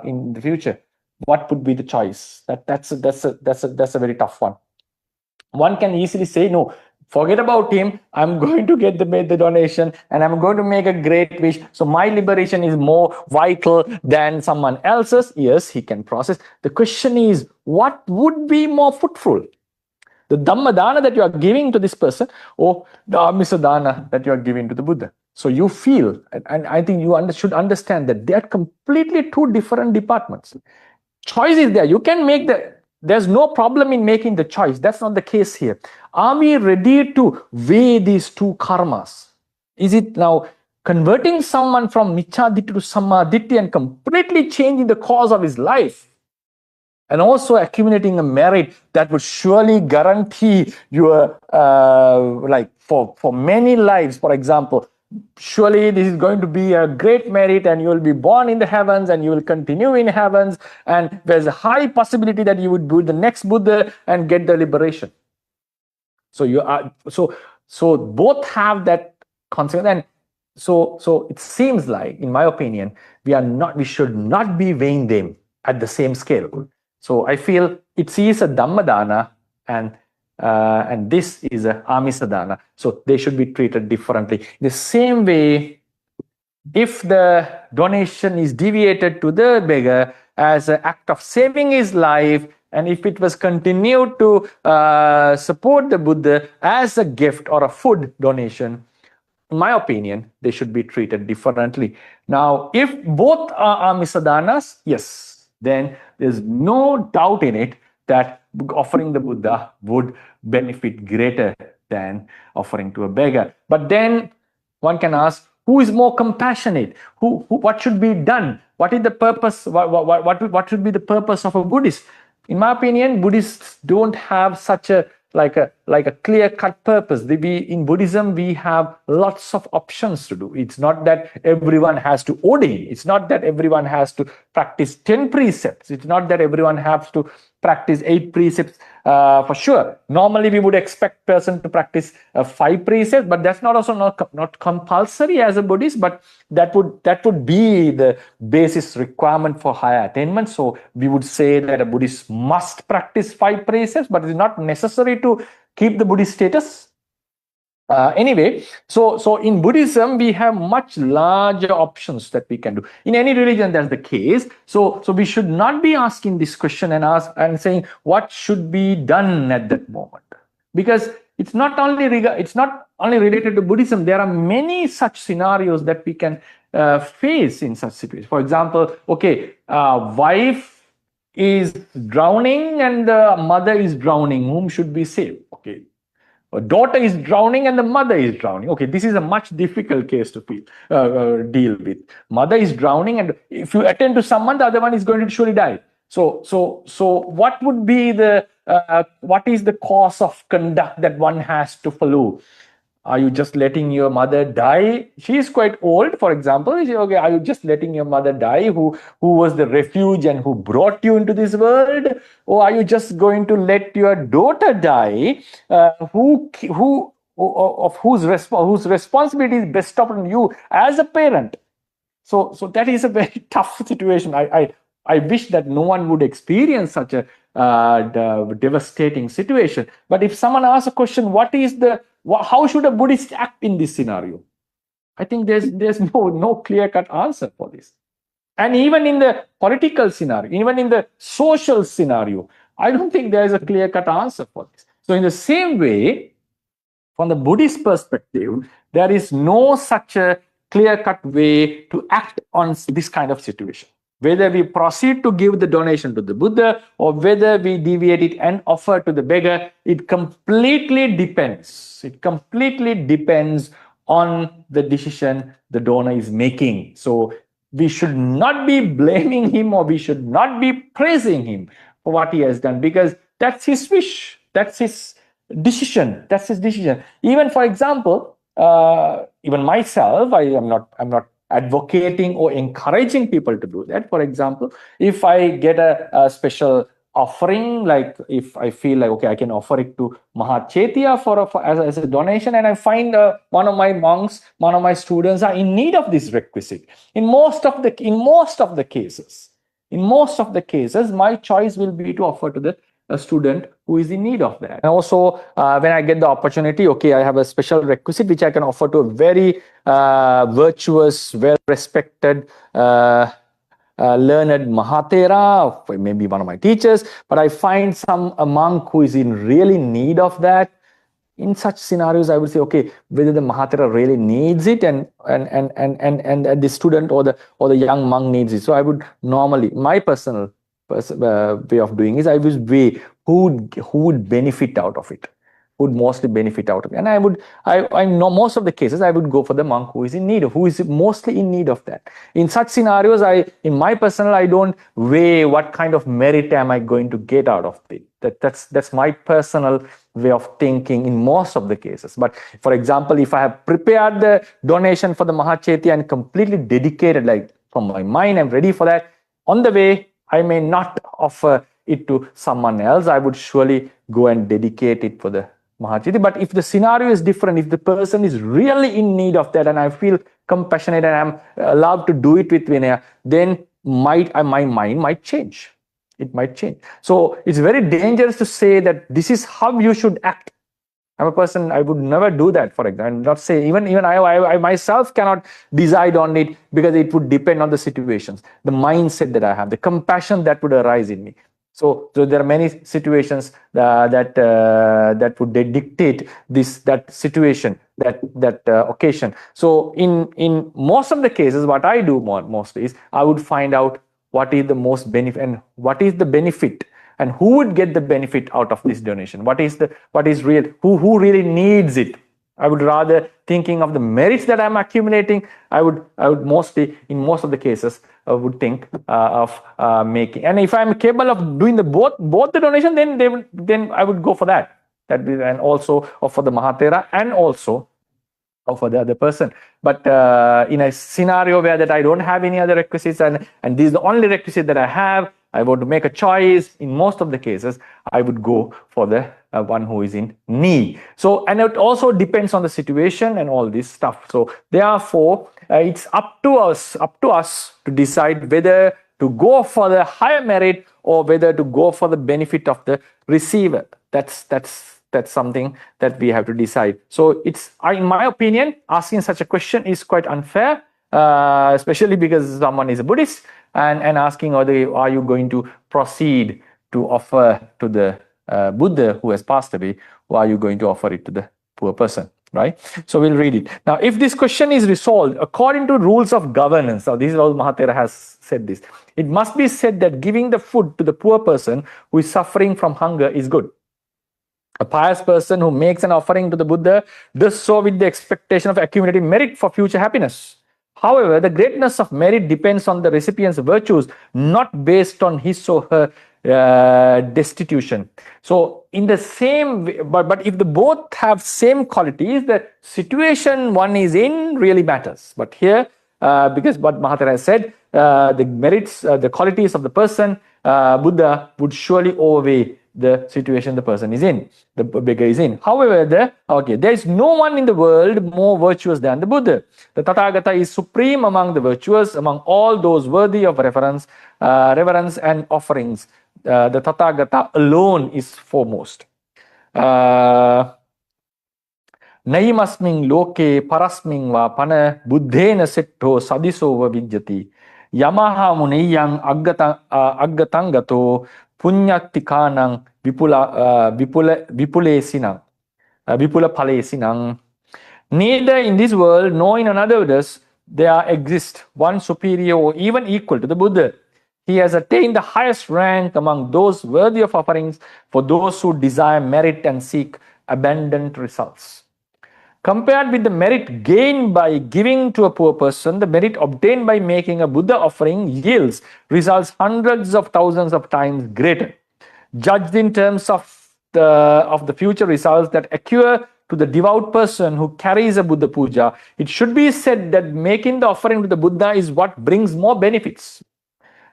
[SPEAKER 1] in the future. What would be the choice? That's a very tough one. One can easily say, no, forget about him. I'm going to get the donation, and I'm going to make a great wish. So my liberation is more vital than someone else's. Yes, he can process. The question is, what would be more fruitful? The Dhamma Dana that you are giving to this person, or the Amisa Dana that you are giving to the Buddha? So you feel, and I think you should understand that they are completely two different departments. Choice is there. You can make there's no problem in making the choice. That's not the case here. Are we ready to weigh these two karmas? Is it now converting someone from Micchaditti to Sammaditthi and completely changing the course of his life? And also accumulating a merit that would surely guarantee your, for many lives, for example, surely this is going to be a great merit, and you will be born in the heavens and you will continue in heavens, and there's a high possibility that you would be the next Buddha and get the liberation. So so both have that consequence, and so it seems like, in my opinion, we should not be weighing them at the same scale. So I feel it is a Dhamma Dana, and this is a Amisa Dana. So they should be treated differently. The same way, if the donation is deviated to the beggar as an act of saving his life, and if it was continued to support the Buddha as a gift or a food donation, in my opinion, they should be treated differently. Now, if both are Amisa Danas, yes, then there's no doubt in it that offering the Buddha would benefit greater than offering to a beggar. But then one can ask, who is more compassionate? What should be done? What is the purpose? What should be the purpose of a Buddhist? In my opinion, Buddhists don't have such a clear-cut purpose. In Buddhism, we have lots of options to do. It's not that everyone has to ordain. It's not that everyone has to practice 10 precepts. It's not that everyone has to practice 8 precepts for sure. Normally, we would expect person to practice 5 precepts, but that's not compulsory as a Buddhist, but that would be the basis requirement for higher attainment. So we would say that a Buddhist must practice 5 precepts, but it's not necessary to keep the Buddhist status. Anyway, so in Buddhism, we have much larger options that we can do. In any religion, that's the case. So we should not be asking this question and saying what should be done at that moment, because it's not only related to Buddhism. There are many such scenarios that we can face in such situations. For example, wife is drowning and the mother is drowning. Whom should we save? Okay. A daughter is drowning and the mother is drowning. Okay, this is a much difficult case to deal with. Mother is drowning, and if you attend to someone, the other one is going to surely die. So what would be what is the course of conduct that one has to follow? Are you just letting your mother die? She is quite old, for example. Okay, are you just letting your mother die, who was the refuge and who brought you into this world? Or are you just going to let your daughter die, whose responsibility is best upon you as a parent? So that is a very tough situation. I wish that no one would experience such a devastating situation. But if someone asks a question, how should a Buddhist act in this scenario? I think there's no clear-cut answer for this. And even in the political scenario, even in the social scenario, I don't think there is a clear-cut answer for this. So in the same way, from the Buddhist perspective, there is no such a clear-cut way to act on this kind of situation. Whether we proceed to give the donation to the Buddha or whether we deviate it and offer to the beggar, it completely depends. It completely depends on the decision the donor is making. So we should not be blaming him, or we should not be praising him for what he has done, because that's his wish. That's his decision. That's his decision. Even, for example, even myself, I'm not advocating or encouraging people to do that. For example, if I get a special offering, like if I feel like, okay, I can offer it to Mahachetya as a donation, and I find one of my monks, one of my students are in need of this requisite. In most of the cases, my choice will be to offer to a student who is in need of that. And also, when I get the opportunity, okay, I have a special requisite which I can offer to a very virtuous, well-respected, learned Mahathera, maybe one of my teachers, but I find a monk who is in really need of that. In such scenarios, I would say, okay, whether the Mahathera really needs it and the student or the young monk needs it. So I would normally, my personal way of doing is, I would weigh who would benefit out of it, who would mostly benefit out of it. And I know most of the cases I would go for the monk who is mostly in need of that. In such scenarios, I don't weigh what kind of merit am I going to get out of it. That's my personal way of thinking in most of the cases. But for example, if I have prepared the donation for the Mahachetya and completely dedicated, like from my mind, I'm ready for that, on the way, I may not offer it to someone else. I would surely go and dedicate it for the Mahachetya. But if the scenario is different, if the person is really in need of that and I feel compassionate and I'm allowed to do it with Vinaya, then my mind might change. It might change. So it's very dangerous to say that this is how you should act. I'm a person, I would never do that, for example. And not say, even I myself cannot decide on it, because it would depend on the situations, the mindset that I have, the compassion that would arise in me. So there are many situations that would dictate that situation, that occasion. So in most of the cases, what I do mostly is I would find out what is the most benefit and what is the benefit, and who would get the benefit out of this donation. What is real? Who really needs it? I would rather, thinking of the merits that I'm accumulating, I would mostly, in most of the cases, would think of making. And if I'm capable of doing both the donation, then I would go for that. And also for the Mahathera, and also for the other person. But in a scenario where that I don't have any other requisites, and this is the only requisite that I have, I want to make a choice. In most of the cases, I would go for the one who is in need. So, and it also depends on the situation and all this stuff. So therefore, it's up to us to decide whether to go for the higher merit or whether to go for the benefit of the receiver. That's that's something that we have to decide. So it's, in my opinion, asking such a question is quite unfair, especially because someone is a Buddhist and asking, are you going to proceed to offer to the Buddha who has passed away, or are you going to offer it to the poor person? Right? So we'll read it. Now, if this question is resolved according to rules of governance, now this is how Mahathera has said this, it must be said that giving the food to the poor person who is suffering from hunger is good. A pious person who makes an offering to the Buddha does so with the expectation of accumulating merit for future happiness. However, the greatness of merit depends on the recipient's virtues, not based on his or her destitution. So in the same way, but if the both have same qualities, the situation one is in really matters. But here, because what Mahathera has said, the merits, the qualities of the person, Buddha would surely overweigh the situation the person is in, the beggar is in. However, there is no one in the world more virtuous than the Buddha. The Tathagata is supreme among the virtuous, among all those worthy of reverence and offerings. The Tathagata alone is foremost. Naimasming loke parasming va pana buddhena setto sadisova vijjati yamaha muniyang aggatangato punyatikanang vipula palesinang. Neither in this world nor in another does there exist one superior or even equal to the Buddha. He has attained the highest rank among those worthy of offerings for those who desire merit and seek abundant results. Compared with the merit gained by giving to a poor person, the merit obtained by making a Buddha offering yields results hundreds of thousands of times greater. Judged in terms of the future results that occur to the devout person who carries a Buddha puja, it should be said that making the offering to the Buddha is what brings more benefits.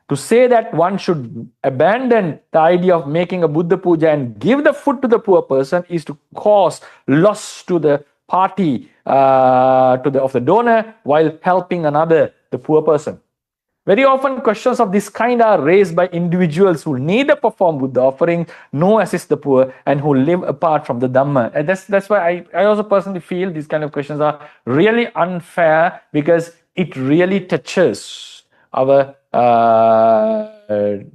[SPEAKER 1] To say that one should abandon the idea of making a Buddha puja and give the food to the poor person is to cause loss to the party of the donor while helping another, the poor person. Very often questions of this kind are raised by individuals who neither perform Buddha offering nor assist the poor and who live apart from the Dhamma. And that's why I also personally feel these kind of questions are really unfair, because it really touches our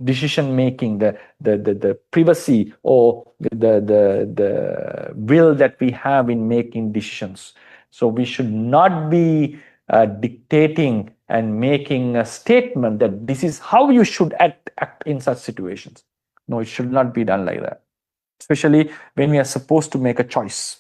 [SPEAKER 1] decision making, the privacy or the will that we have in making decisions. So we should not be dictating and making a statement that this is how you should act in such situations. No, it should not be done like that, especially when we are supposed to make a choice.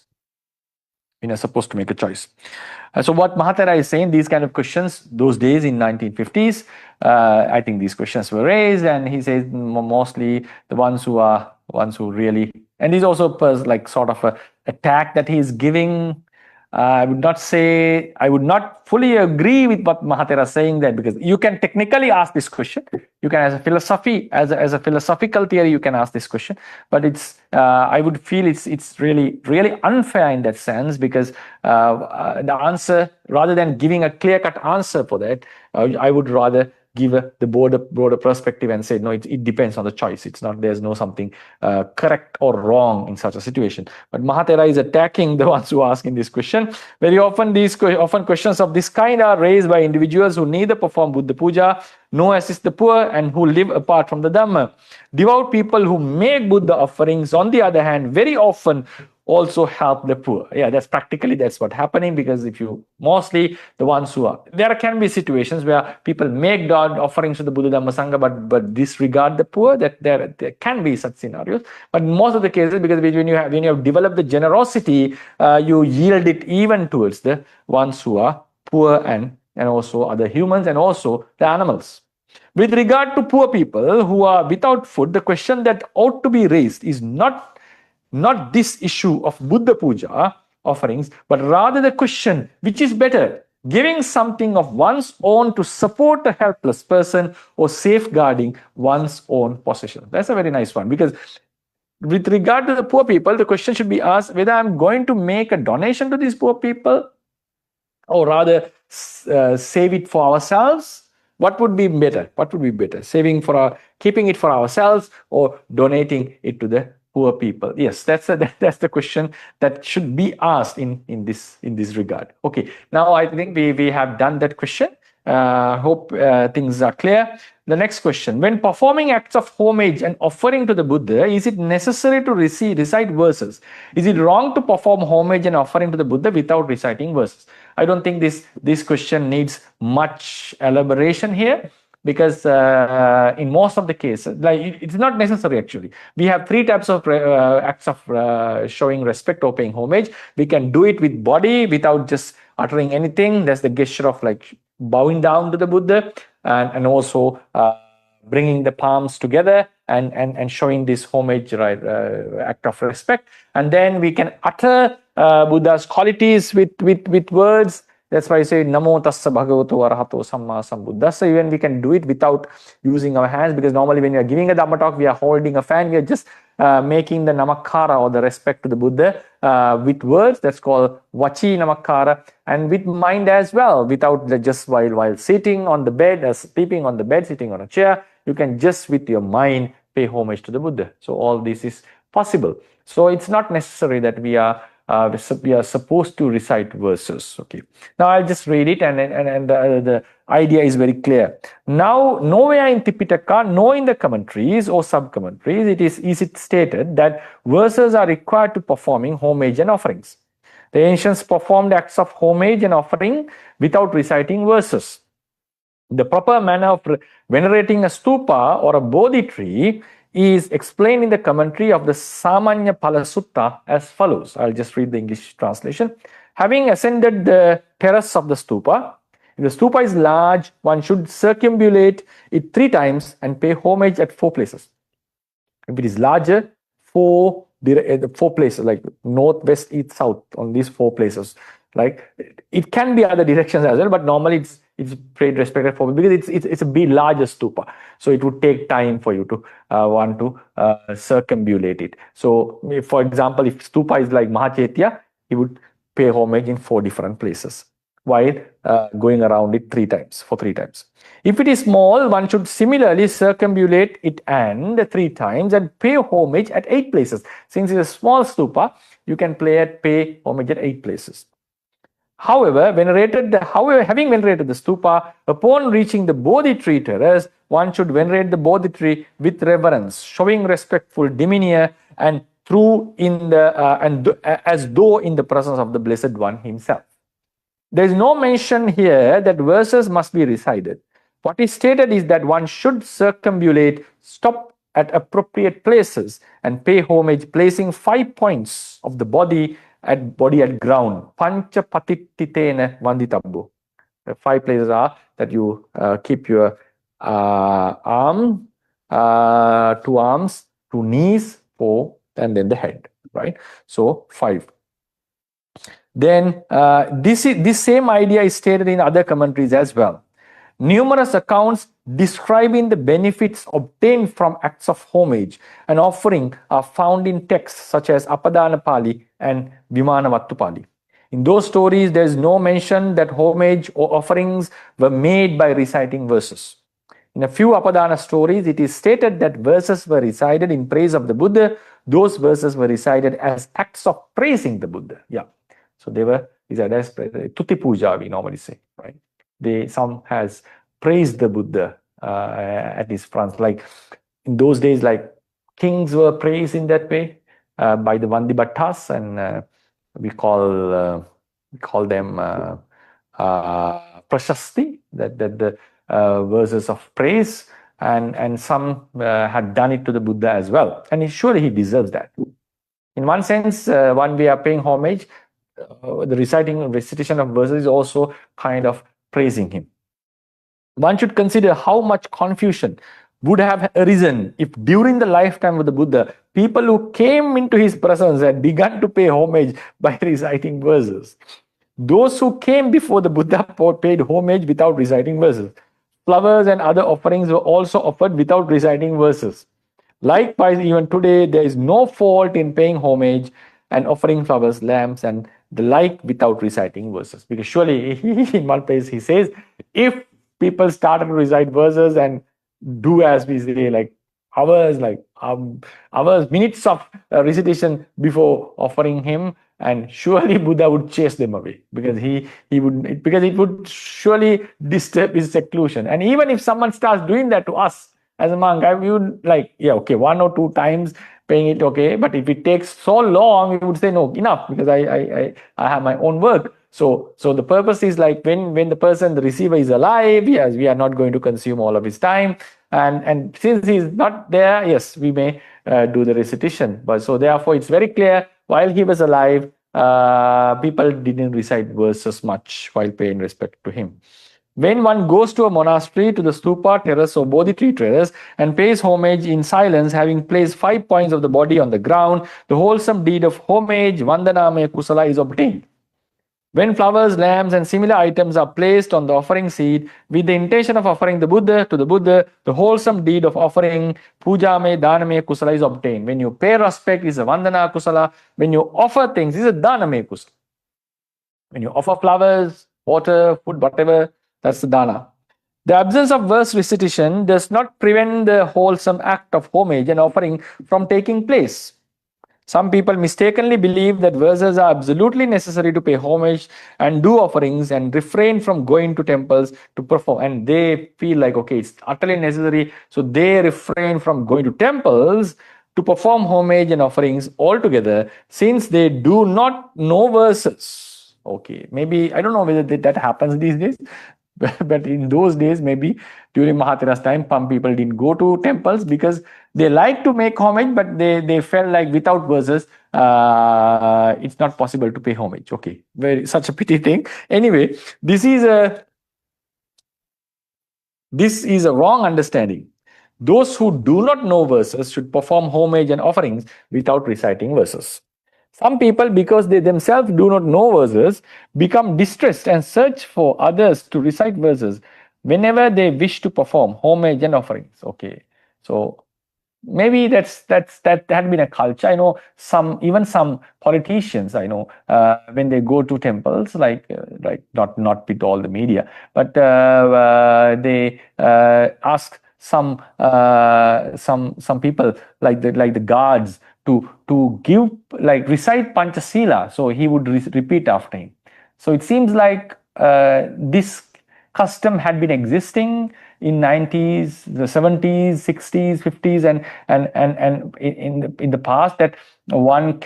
[SPEAKER 1] So what Mahathera is saying, these kind of questions, those days in 1950s, I think these questions were raised, and he says mostly the ones who really, and he's also like sort of a attack that he is giving. I would not fully agree with what Mahathera is saying there, because you can technically ask this question. You can, as a philosophical theory, you can ask this question. But I would feel it's really, really unfair in that sense, because the answer, rather than giving a clear-cut answer for that, I would rather give the broader perspective and say, no, it depends on the choice. There's no something correct or wrong in such a situation. But Mahathera is attacking the ones who are asking this question. Very often, often questions of this kind are raised by individuals who neither perform Buddha puja nor assist the poor and who live apart from the Dhamma. Devout people who make Buddha offerings, on the other hand, very often also help the poor. Yeah, that's what's happening, because mostly the ones who are, there can be situations where people make offerings to the Buddha Dhamma Sangha but disregard the poor. That there can be such scenarios, but most of the cases, because when you have developed the generosity, you yield it even towards the ones who are poor and also other humans and also the animals. With regard to poor people who are without food, the question that ought to be raised is not this issue of Buddha puja offerings, but rather the question, which is better, giving something of one's own to support a helpless person or safeguarding one's own possession. That's a very nice one, because with regard to the poor people, the question should be asked whether I'm going to make a donation to these poor people, or rather save it for ourselves. What would be better? Keeping it for ourselves or donating it to the poor people? Yes, that's the question that should be asked in this regard. Okay, now I think we have done that question. Hope things are clear. The next question: when performing acts of homage and offering to the Buddha, is it necessary to recite verses? Is it wrong to perform homage and offering to the Buddha without reciting verses? I don't think this question needs much elaboration here, because in most of the cases, it's not necessary actually. We have three types of acts of showing respect or paying homage. We can do it with body without just uttering anything. That's the gesture of bowing down to the Buddha, and also bringing the palms together and showing this homage, right, act of respect. And then we can utter Buddha's qualities with words. That's why I say Namo Tassa Bhagavato Arahato Samma Sambuddha Dasabaladhari. Even we can do it without using our hands, because normally when we are giving a Dhamma talk, we are holding a fan. We are just making the Namakkara, or the respect to the Buddha, with words. That's called Vachi Namakkara, and with mind as well, without just while sitting on the bed, sleeping on the bed, sitting on a chair. You can just with your mind pay homage to the Buddha. So all this is possible. So it's not necessary that we are supposed to recite verses. Okay. Now I'll just read it, and the idea is very clear. Now, nowhere in Tipitaka, nor in the commentaries or sub-commentaries, is it stated that verses are required to performing homage and offerings. The ancients performed acts of homage and offering without reciting verses. The proper manner of venerating a stupa or a bodhi tree is explained in the commentary of the Samanya Pala Sutta as follows. I'll just read the English translation. Having ascended the terrace of the stupa, if the stupa is large, one should circumambulate it 3 times and pay homage at 4 places. If it is larger, 4 places, like north, west, east, south, on these 4 places. Like, it can be other directions as well, but normally it's paid respect for, because it's a bit larger stupa, so it would take time for you to want to circumambulate it. So, for example, if stupa is like Mahachetya, he would pay homage in 4 different places, while going around it 3 times, for 3 times. If it is small, one should similarly circumambulate it and 3 times and pay homage at 8 places. Since it's a small stupa, you can pay homage at 8 places. However, having venerated the stupa, upon reaching the Bodhi tree terrace, one should venerate the Bodhi tree with reverence, showing respectful demeanor and as though in the presence of the Blessed One himself. There is no mention here that verses must be recited. What is stated is that one should circumambulate, stop at appropriate places, and pay homage, placing 5 points of the body at ground. Pancha patittitena vanditabbo. The 5 places are that you keep your 2 arms, 2 knees, 4, and then the head, right? So 5. Then this same idea is stated in other commentaries as well. Numerous accounts describing the benefits obtained from acts of homage and offering are found in texts such as Apadana Pali and Vimanavattu Pali. In those stories, there is no mention that homage or offerings were made by reciting verses. In a few Apadana stories, it is stated that verses were recited in praise of the Buddha. Those verses were recited as acts of praising the Buddha. Yeah. So they were recited as Tuti Pūjā, we normally say, right? Some has praised the Buddha at his front. Like in those days, like kings were praised in that way by the Vandibhattas, and we call them prashasti, that the verses of praise, and some had done it to the Buddha as well, and surely he deserves that. In one sense, when we are paying homage, the recitation of verses is also kind of praising him. One should consider how much confusion would have arisen if during the lifetime of the Buddha, people who came into his presence had begun to pay homage by reciting verses. Those who came before the Buddha paid homage without reciting verses. Flowers and other offerings were also offered without reciting verses. Likewise, even today, there is no fault in paying homage and offering flowers, lamps, and the like without reciting verses. Because surely, in one place he says, if people started to recite verses and do as we say, like hours, hours, minutes of recitation before offering him, and surely Buddha would chase them away, because it would surely disturb his seclusion. And even if someone starts doing that to us as a monk, we would yeah, okay, 1 or 2 times paying it, okay, but if it takes so long, we would say no, enough, because I have my own work. So the purpose is when the receiver is alive, yes, we are not going to consume all of his time. And since he is not there, yes, we may do the recitation. But so therefore, it's very clear, while he was alive, people didn't recite verses much while paying respect to him. When one goes to a monastery, to the stupa, terrace, or bodhi tree terrace, and pays homage in silence, having placed 5 points of the body on the ground, the wholesome deed of homage, vandanamaya kusala, is obtained. When flowers, lamps, and similar items are placed on the offering seat with the intention of offering the Buddha to the Buddha, the wholesome deed of offering pūjā dāname kusala is obtained. When you pay respect, is a vandana kusala. When you offer things, is a dāname kusala. When you offer flowers, water, food, whatever, that's the dana. The absence of verse recitation does not prevent the wholesome act of homage and offering from taking place. Some people mistakenly believe that verses are absolutely necessary to pay homage and do offerings, and refrain from going to temples to perform. And they feel like, okay, it's utterly necessary, so they refrain from going to temples to perform homage and offerings altogether, since they do not know verses. Okay, maybe, I don't know whether that happens these days, but in those days, maybe during Mahathira's time, some people didn't go to temples because they like to make homage, but they felt like without verses, it's not possible to pay homage. Okay, such a pity thing. Anyway, this is a wrong understanding. Those who do not know verses should perform homage and offerings without reciting verses. Some people, because they themselves do not know verses, become distressed and search for others to recite verses whenever they wish to perform homage and offerings. Okay, so maybe that had been a culture. I know even some politicians, I know, when they go to temples, like not with all the media, but they ask some people, like the guards, to give, recite Panchasila, so he would repeat after him. So it seems like this custom had been existing in 90s, the 70s, 60s, 50s, and in the past, that one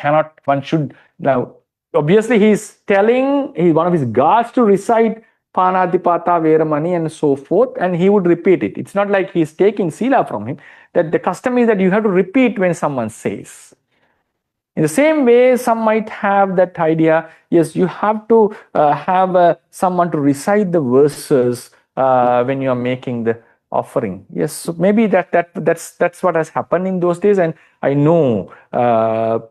[SPEAKER 1] should, now obviously he's one of his guards to recite Panatipata, Veramani, and so forth, and he would repeat it. It's not like he's taking sila from him. That the custom is that you have to repeat when someone says. In the same way, some might have that idea, yes, you have to have someone to recite the verses when you are making the offering. Yes, so maybe that's what has happened in those days, and I know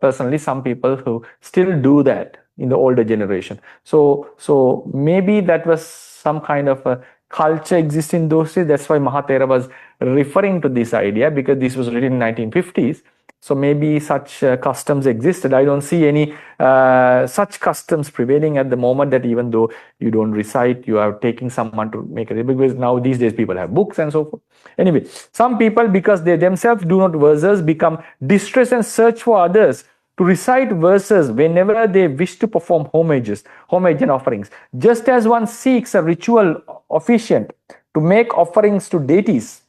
[SPEAKER 1] personally some people who still do that in the older generation. So maybe that was some kind of a culture existing in those days. That's why Mahathera was referring to this idea, because this was written in 1950s. So maybe such customs existed. I don't see any such customs prevailing at the moment, that even though you don't recite, you are taking someone to make it, because now these days people have books and so forth. Anyway, some people, because they themselves do not verses, become distressed and search for others to recite verses whenever they wish to perform homage and offerings. Just as one seeks a ritual officiant to make offerings to deities,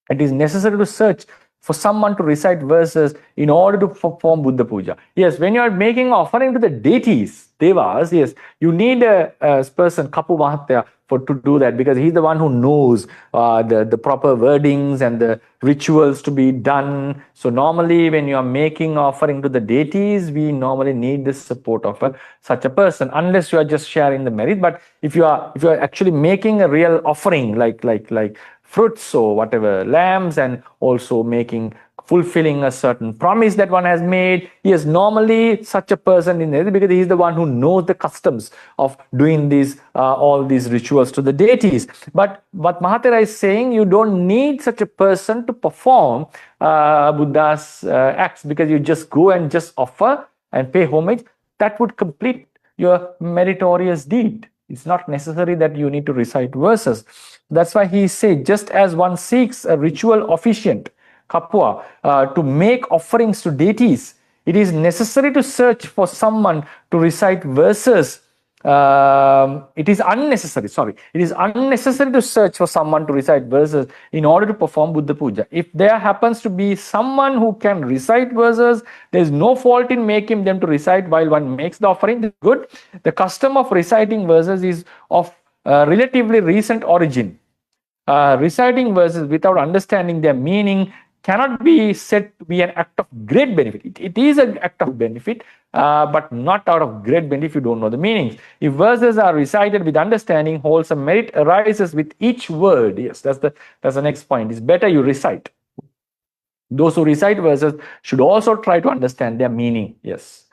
[SPEAKER 1] it is necessary to search for someone to recite verses in order to perform Buddha Puja. Yes, when you are making offering to the deities, devas, yes, you need a person, Kapu Mahatya, to do that, because he's the one who knows the proper wordings and the rituals to be done. So normally when you are making offering to the deities, we normally need the support of such a person, unless you are just sharing the merit. But if you are actually making a real offering, like fruits or whatever, lambs, and also fulfilling a certain promise that one has made, yes, normally such a person in there, because he is the one who knows the customs of doing these all these rituals to the deities. But what Mahathera is saying, you don't need such a person to perform Buddha's acts, because you just go and just offer and pay homage. That would complete your meritorious deed. It's not necessary that you need to recite verses. That's why he said, just as one seeks a ritual officiant kapua, to make offerings to deities, it is necessary to search for someone to recite verses. It is unnecessary to search for someone to recite verses in order to perform Buddha Puja. If there happens to be someone who can recite verses, there is no fault in making them to recite while one makes the offering. This is good. The custom of reciting verses is of relatively recent origin. Reciting verses without understanding their meaning cannot be said to be an act of great benefit. It is an act of benefit, but not out of great benefit if you don't know the meanings. If verses are recited with understanding, wholesome merit arises with each word. Yes, that's the next point. It's better you recite. Those who recite verses should also try to understand their meaning. Yes.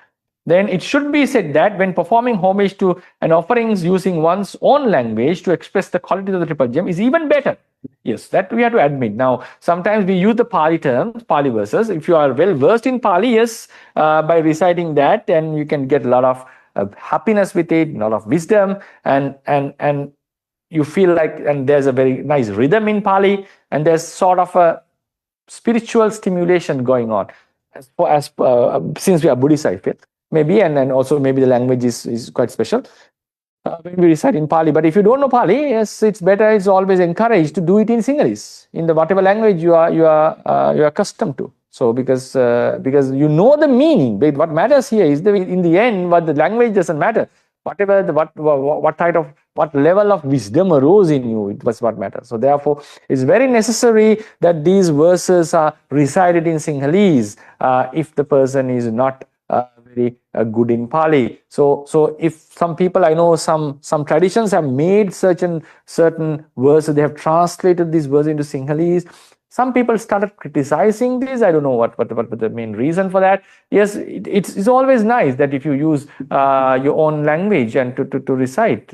[SPEAKER 1] Then it should be said that when performing homage to an offerings using one's own language to express the qualities of the triple gem is even better. Yes, that we have to admit. Now, sometimes we use the Pali terms, Pali verses. If you are well versed in Pali, yes, by reciting that, then you can get a lot of happiness with it, a lot of wisdom, and you feel like, and there's a very nice rhythm in Pali, and there's sort of a spiritual stimulation going on. Since we are Buddhist, I feel. Maybe, and also maybe the language is quite special when we recite in Pali. But if you don't know Pali, yes, it's better. It's always encouraged to do it in Sinhalese, in the whatever language you are accustomed to. So because you know the meaning. What matters here is in the end, what the language doesn't matter. Whatever what level of wisdom arose in you, it was what matters. So therefore, it's very necessary that these verses are recited in Sinhalese if the person is not very good in Pali. So if some people, I know some traditions have made certain verses, they have translated these verses into Sinhalese. Some people started criticizing this. I don't know what the main reason for that. Yes, it's always nice that if you use your own language and to recite,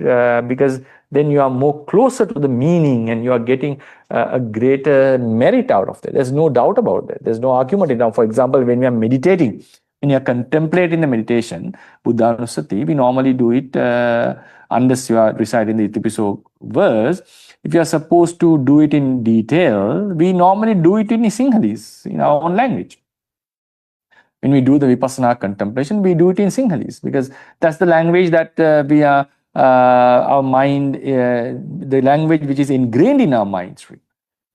[SPEAKER 1] because then you are more closer to the meaning and you are getting a greater merit out of it. There's no doubt about that. There's no argument. Now, for example, when we are meditating, when you are contemplating the meditation, Buddhanusati, we normally do it unless you are reciting the Itipiso verse. If you are supposed to do it in detail, we normally do it in Sinhalese, in our own language. When we do the Vipassana contemplation, we do it in Sinhalese because that's the language that our mind, the language which is ingrained in our minds.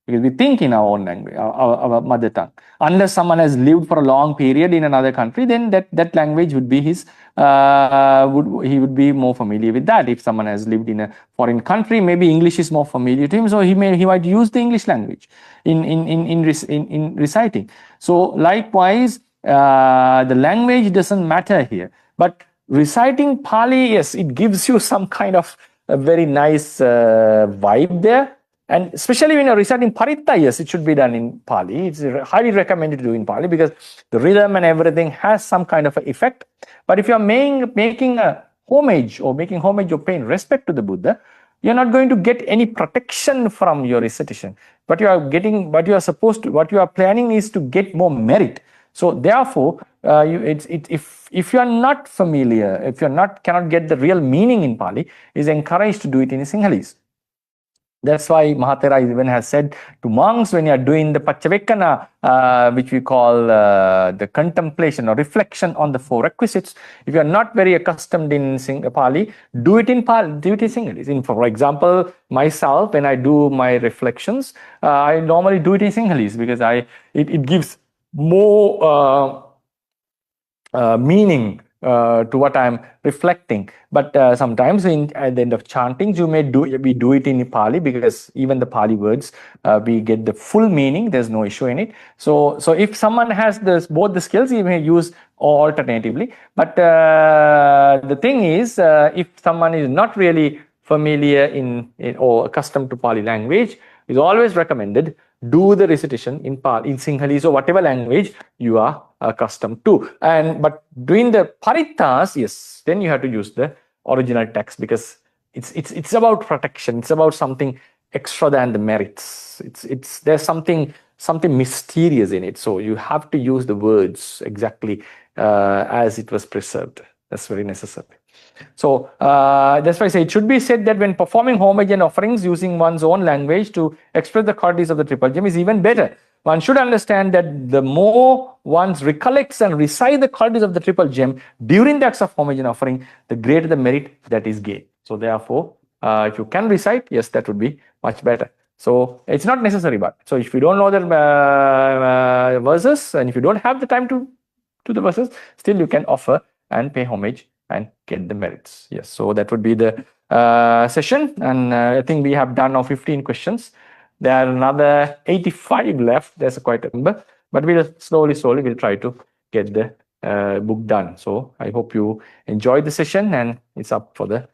[SPEAKER 1] Because we think in our own language, our mother tongue. Unless someone has lived for a long period in another country, then that language would be his. He would be more familiar with that. If someone has lived in a foreign country, maybe English is more familiar to him, so he might use the English language in reciting. So likewise, the language doesn't matter here, but reciting Pali, yes, it gives you some kind of a very nice vibe there. And especially when you're reciting Paritta, yes, it should be done in Pali. It's highly recommended to do in Pali because the rhythm and everything has some kind of an effect. But if you're making a homage or paying respect to the Buddha, you're not going to get any protection from your recitation. But you are planning is to get more merit. So therefore, if you are not familiar, if you cannot get the real meaning in Pali, is encouraged to do it in Sinhalese. That's why Mahatera even has said to monks, when you are doing the Paccavekkhana, which we call the contemplation or reflection on the four requisites, if you are not very accustomed in Pali, do it in Sinhalese. For example, myself, when I do my reflections, I normally do it in Sinhalese because it gives more meaning to what I'm reflecting. But sometimes at the end of chantings, we do it in Pali because even the Pali words, we get the full meaning. There's no issue in it. So if someone has both the skills, he may use alternatively. But the thing is, if someone is not really familiar or accustomed to Pali language, it's always recommended do the recitation in Pali, in Sinhalese or whatever language you are accustomed to. But doing the parittas, yes, then you have to use the original text because it's about protection. It's about something extra than the merits. There's something mysterious in it. So you have to use the words exactly as it was preserved. That's very necessary. So that's why I say it should be said that when performing homage and offerings using one's own language to express the qualities of the triple gem is even better. one should understand that the more one recollects and recite the qualities of the triple gem during the acts of homage and offering, the greater the merit that is gained. So therefore, if you can recite, yes, that would be much better. So it's not necessary, but so if you don't know the verses, and if you don't have the time to the verses, still you can offer and pay homage and get the merits. Yes, so that would be the session, and I think we have done now 15 questions. There are another 85 left. There's quite a number, but we'll slowly we'll try to get the book done. So I hope you enjoyed the session, and it's up for the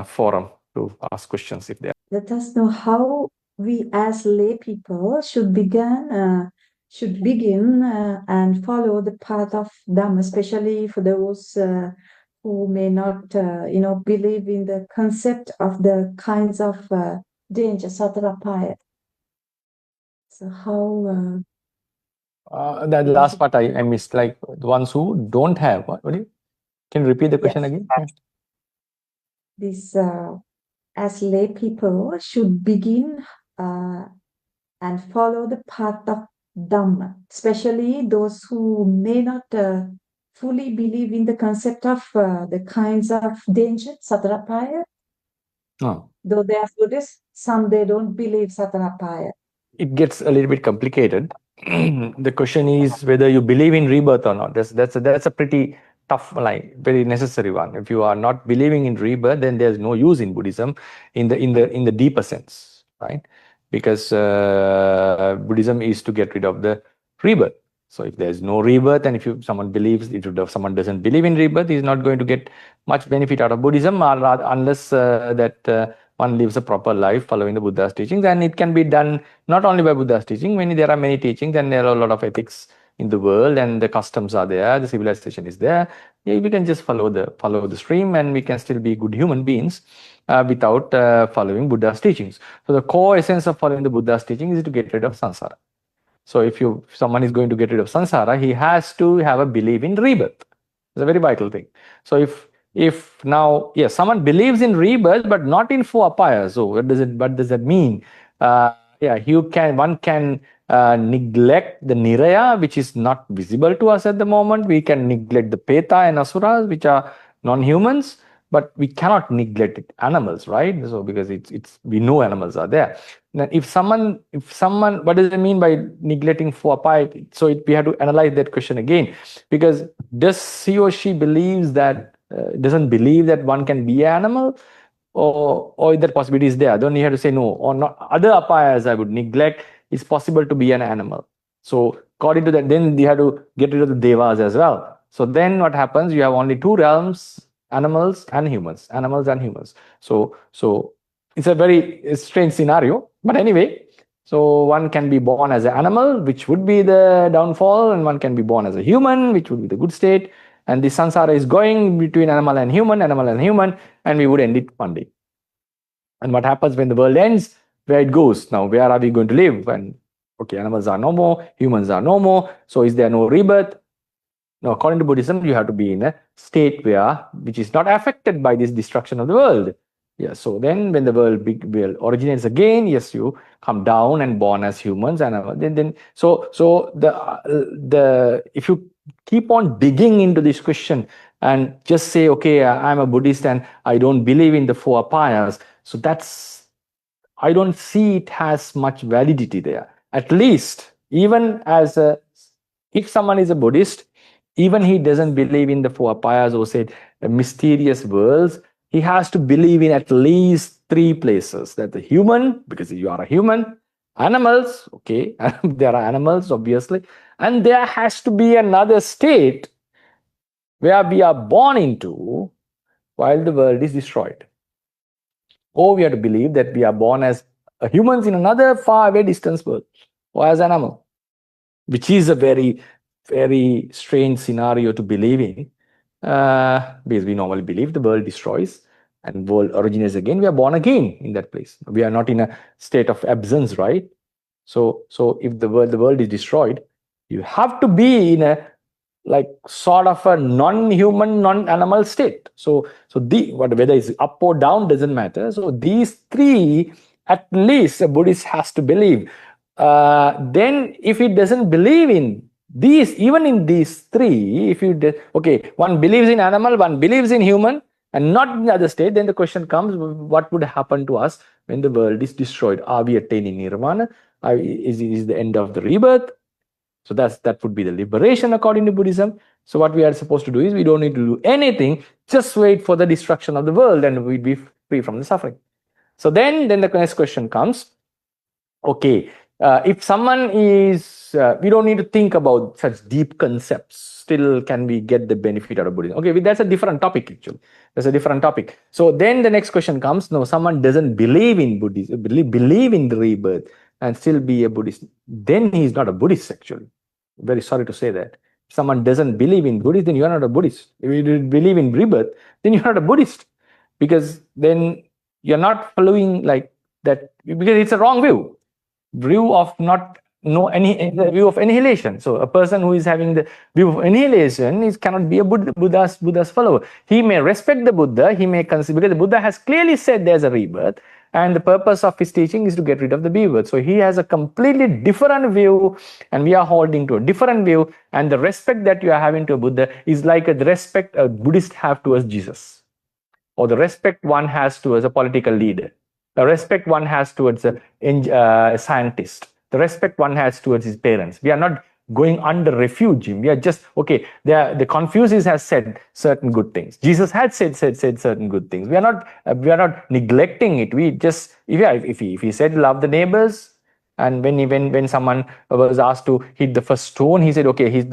[SPEAKER 1] forum to ask questions if there.
[SPEAKER 2] Let us know how we as lay people should begin and follow the path of Dhamma, especially for those who may not, believe in the concept of the kinds of danger, satarapaya. So how?
[SPEAKER 1] That last part I missed, like the ones who don't have. What do you? Can you repeat the question again?
[SPEAKER 2] This, as lay people, should begin and follow the path of Dhamma, especially those who may not fully believe in the concept of the kinds of danger, satarapaya.
[SPEAKER 1] No.
[SPEAKER 2] Though they are Buddhists, some they don't believe satarapaya.
[SPEAKER 1] It gets a little bit complicated. The question is whether you believe in rebirth or not. That's a pretty tough, like very necessary one. If you are not believing in rebirth, then there's no use in Buddhism in the deeper sense, right? Because Buddhism is to get rid of the rebirth. So if there's no rebirth, and if someone doesn't believe in rebirth, he's not going to get much benefit out of Buddhism, unless that one lives a proper life following the Buddha's teachings. And it can be done not only by Buddha's teaching. There are many teachings, and there are a lot of ethics in the world, and the customs are there, the civilization is there. Yeah, we can just follow the stream, and we can still be good human beings without following Buddha's teachings. So the core essence of following the Buddha's teaching is to get rid of samsara. So if someone is going to get rid of samsara, he has to have a belief in rebirth. It's a very vital thing. So if now, yes, someone believes in rebirth, but not in 4 apayas. So what does that mean? One can neglect the niraya, which is not visible to us at the moment. We can neglect the peta and asuras, which are non-humans, but we cannot neglect animals, right? So because we know animals are there. Now, if someone, what does it mean by neglecting 4 apaya? So we have to analyze that question again, because does he or she doesn't believe that one can be an animal, or that possibility is there? Then you have to say no, or not. Other apayas I would neglect. It's possible to be an animal. So according to that, then you have to get rid of the devas as well. So then what happens? You have only 2 realms: animals and humans. So it's a very strange scenario. But anyway, so one can be born as an animal, which would be the downfall, and one can be born as a human, which would be the good state. And the samsara is going between animal and human, and we would end it one day. And what happens when the world ends? Where it goes? Now, where are we going to live? And okay, animals are no more, humans are no more. So is there no rebirth? Now, according to Buddhism, you have to be in a state which is not affected by this destruction of the world. Yeah. So then, when the world originates again, yes, you come down and born as humans, and then if you keep on digging into this question and just say, okay, I'm a Buddhist and I don't believe in the 4 apayas, so I don't see it has much validity there. At least, even if someone is a Buddhist, even he doesn't believe in the 4 apayas or say mysterious worlds, he has to believe in at least 3 places. That the human, because you are a human; animals, okay, there are animals, obviously, and there has to be another state where we are born into while the world is destroyed. Or we have to believe that we are born as humans in another far away distant world, or as an animal, which is a very, very strange scenario to believe in, because we normally believe the world destroys and world originates again. We are born again in that place. We are not in a state of absence, right? So if the world is destroyed, you have to be in a sort of a non-human, non-animal state. So whether it's up or down doesn't matter. So these 3, at least a Buddhist has to believe. then if he doesn't believe in these, even in these three, if you okay, one believes in animal, one believes in human, and not in the other state, then the question comes: what would happen to us when the world is destroyed? Are we attaining nirvana? Is the end of the rebirth? So that would be the liberation according to Buddhism. So what we are supposed to do is we don't need to do anything, just wait for the destruction of the world, and we'd be free from the suffering. So then the next question comes: okay, if someone is, we don't need to think about such deep concepts. Still, can we get the benefit out of Buddhism? Okay, that's a different topic actually. That's a different topic. So then the next question comes: no, someone doesn't believe in Buddhism, believe in the rebirth, and still be a Buddhist. Then he's not a Buddhist actually. Very sorry to say that. If someone doesn't believe in Buddhism, then you're not a Buddhist. If you believe in rebirth, then you're not a Buddhist, because then you're not following like that, because it's a wrong view of not know any view of annihilation. So a person who is having the view of annihilation cannot be a Buddha's follower. He may respect the Buddha, he may consider, because the Buddha has clearly said there's a rebirth, and the purpose of his teaching is to get rid of the rebirth. So he has a completely different view, and we are holding to a different view. And the respect that you are having to a Buddha is like the respect a Buddhist have towards Jesus, or the respect one has towards a political leader, the respect one has towards a scientist, the respect one has towards his parents. We are not going under refuge. We are just, okay, the Confucius has said certain good things. Jesus had said certain good things. We are not neglecting it. We just, if he said love the neighbors, and when someone was asked to hit the first stone, he said, okay, hit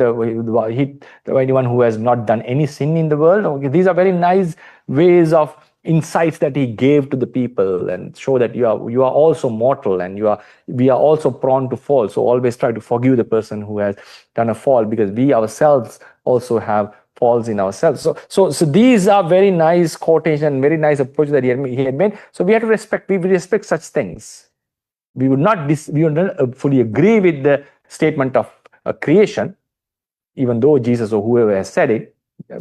[SPEAKER 1] anyone who has not done any sin in the world. Okay, these are very nice ways of insights that he gave to the people, and show that you are also mortal, and we are also prone to fall. So always try to forgive the person who has done a fall, because we ourselves also have falls in ourselves. So these are very nice quotation, very nice approach that he had made. So we have to respect such things. We would not fully agree with the statement of creation, even though Jesus or whoever has said it.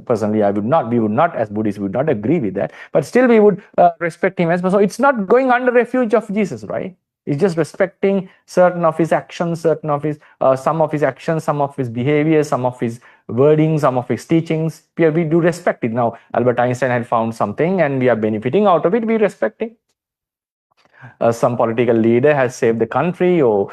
[SPEAKER 1] Personally, we would not, as Buddhists, we would not agree with that. But still, we would respect him as well. So it's not going under refuge of Jesus, right? It's just respecting certain of his actions, some of his actions, some of his behavior, some of his wording, some of his teachings. We do respect it. Now, Albert Einstein had found something, and we are benefiting out of it. We respect it. Some political leader has saved the country, or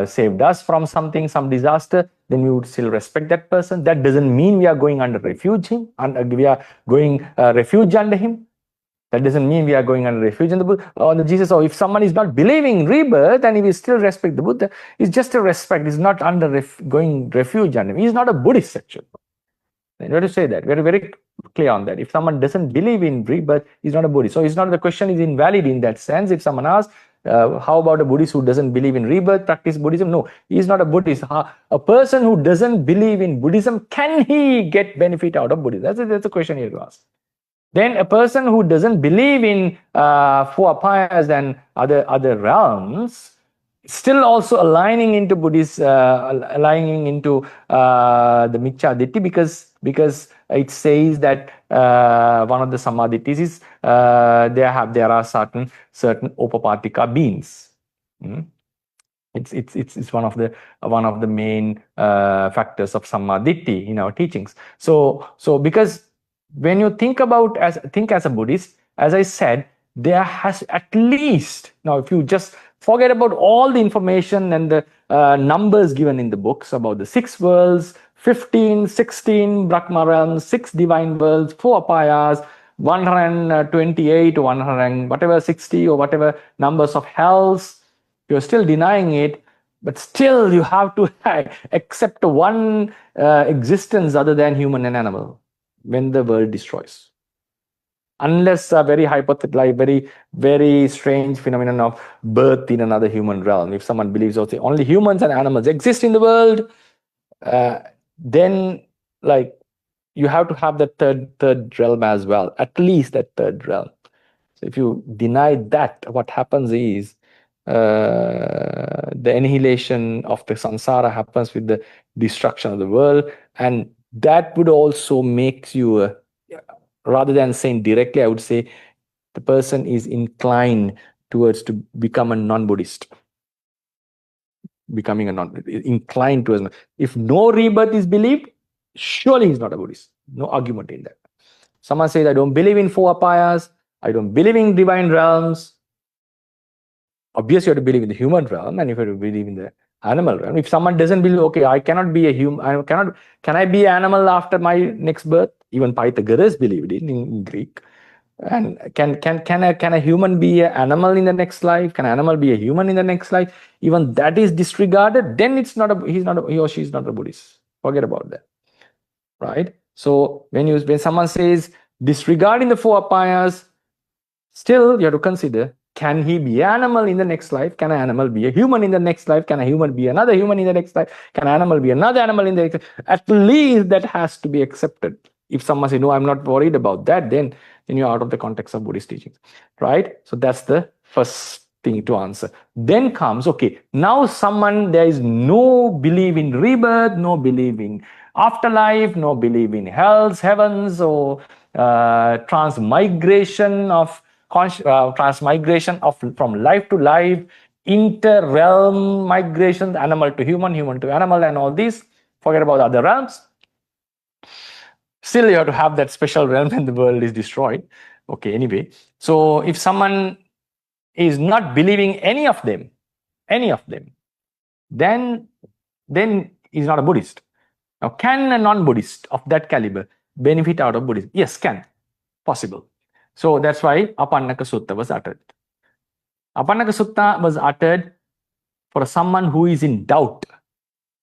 [SPEAKER 1] saved us from something, some disaster, then we would still respect that person. That doesn't mean we are going under refuge him, and we are going refuge under him. That doesn't mean we are going under refuge on the Buddha, on the Jesus. Or if someone is not believing in rebirth and he will still respect the Buddha, it's just a respect. It's not under going refuge under him. He's not a Buddhist actually. You have to say that. Very, very clear on that. If someone doesn't believe in rebirth, he's not a Buddhist. So it's not, the question is invalid in that sense. If someone asks, how about a Buddhist who doesn't believe in rebirth, practice Buddhism? No, he's not a Buddhist. A person who doesn't believe in Buddhism, can he get benefit out of Buddhism? That's a question you have to ask. Then a person who doesn't believe in four apayas and other realms, still also aligning into Buddhist, aligning into the Miccha Ditthi, because it says that one of the Samma Ditthis is there are certain Upapatika beings. It's one of the main factors of Samma Ditthi in our teachings. So because when you think as a Buddhist, as I said, there has at least, now if you just forget about all the information and the numbers given in the books about the 6 worlds, 15, 16 Brahma realms, 6 divine worlds, 4 apayas, 128 or 100, whatever, 60 or whatever numbers of hells, you're still denying it, but still you have to accept one existence other than human and animal when the world destroys. Unless a very hypothetical, like very, very strange phenomenon of birth in another human realm. If someone believes okay, only humans and animals exist in the world, then like you have to have that third realm as well, at least that third realm. So if you deny that, what happens is the annihilation of the samsara happens with the destruction of the world, and that would also make you rather than saying directly, I would say the person is inclined towards to become a non-Buddhist. becoming a inclined to. If no rebirth is believed, surely he's not a Buddhist. No argument in that. Someone says, I don't believe in 4 apayas, I don't believe in divine realms. Obviously, you have to believe in the human realm, and if you have to believe in the animal realm. If someone doesn't believe, okay, I cannot be a human, can I be an animal after my next birth? Even Pythagoras believed it in Greek. And can a human be an animal in the next life? Can an animal be a human in the next life? Even that is disregarded, then he or she is not a Buddhist. Forget about that. Right? So when someone says disregarding the 4 apayas, still you have to consider, can he be an animal in the next life? Can an animal be a human in the next life? Can a human be another human in the next life? Can an animal be another animal in the next life? At least that has to be accepted. If someone says, no, I'm not worried about that, then you're out of the context of Buddhist teachings. Right? So that's the first thing to answer. Then comes, okay, now there is no belief in rebirth, no belief in afterlife, no belief in hells, heavens, or transmigration from life to life, inter-realm migration, animal to human, human to animal, and all these. Forget about other realms. Still, you have to have that special realm when the world is destroyed. Okay, anyway. So if someone is not believing any of them, then he's not a Buddhist. Now, can a non-Buddhist of that caliber benefit out of Buddhism? Yes, can. Possible. So that's why Apannaka Sutta was uttered. Apannaka Sutta was uttered for someone who is in doubt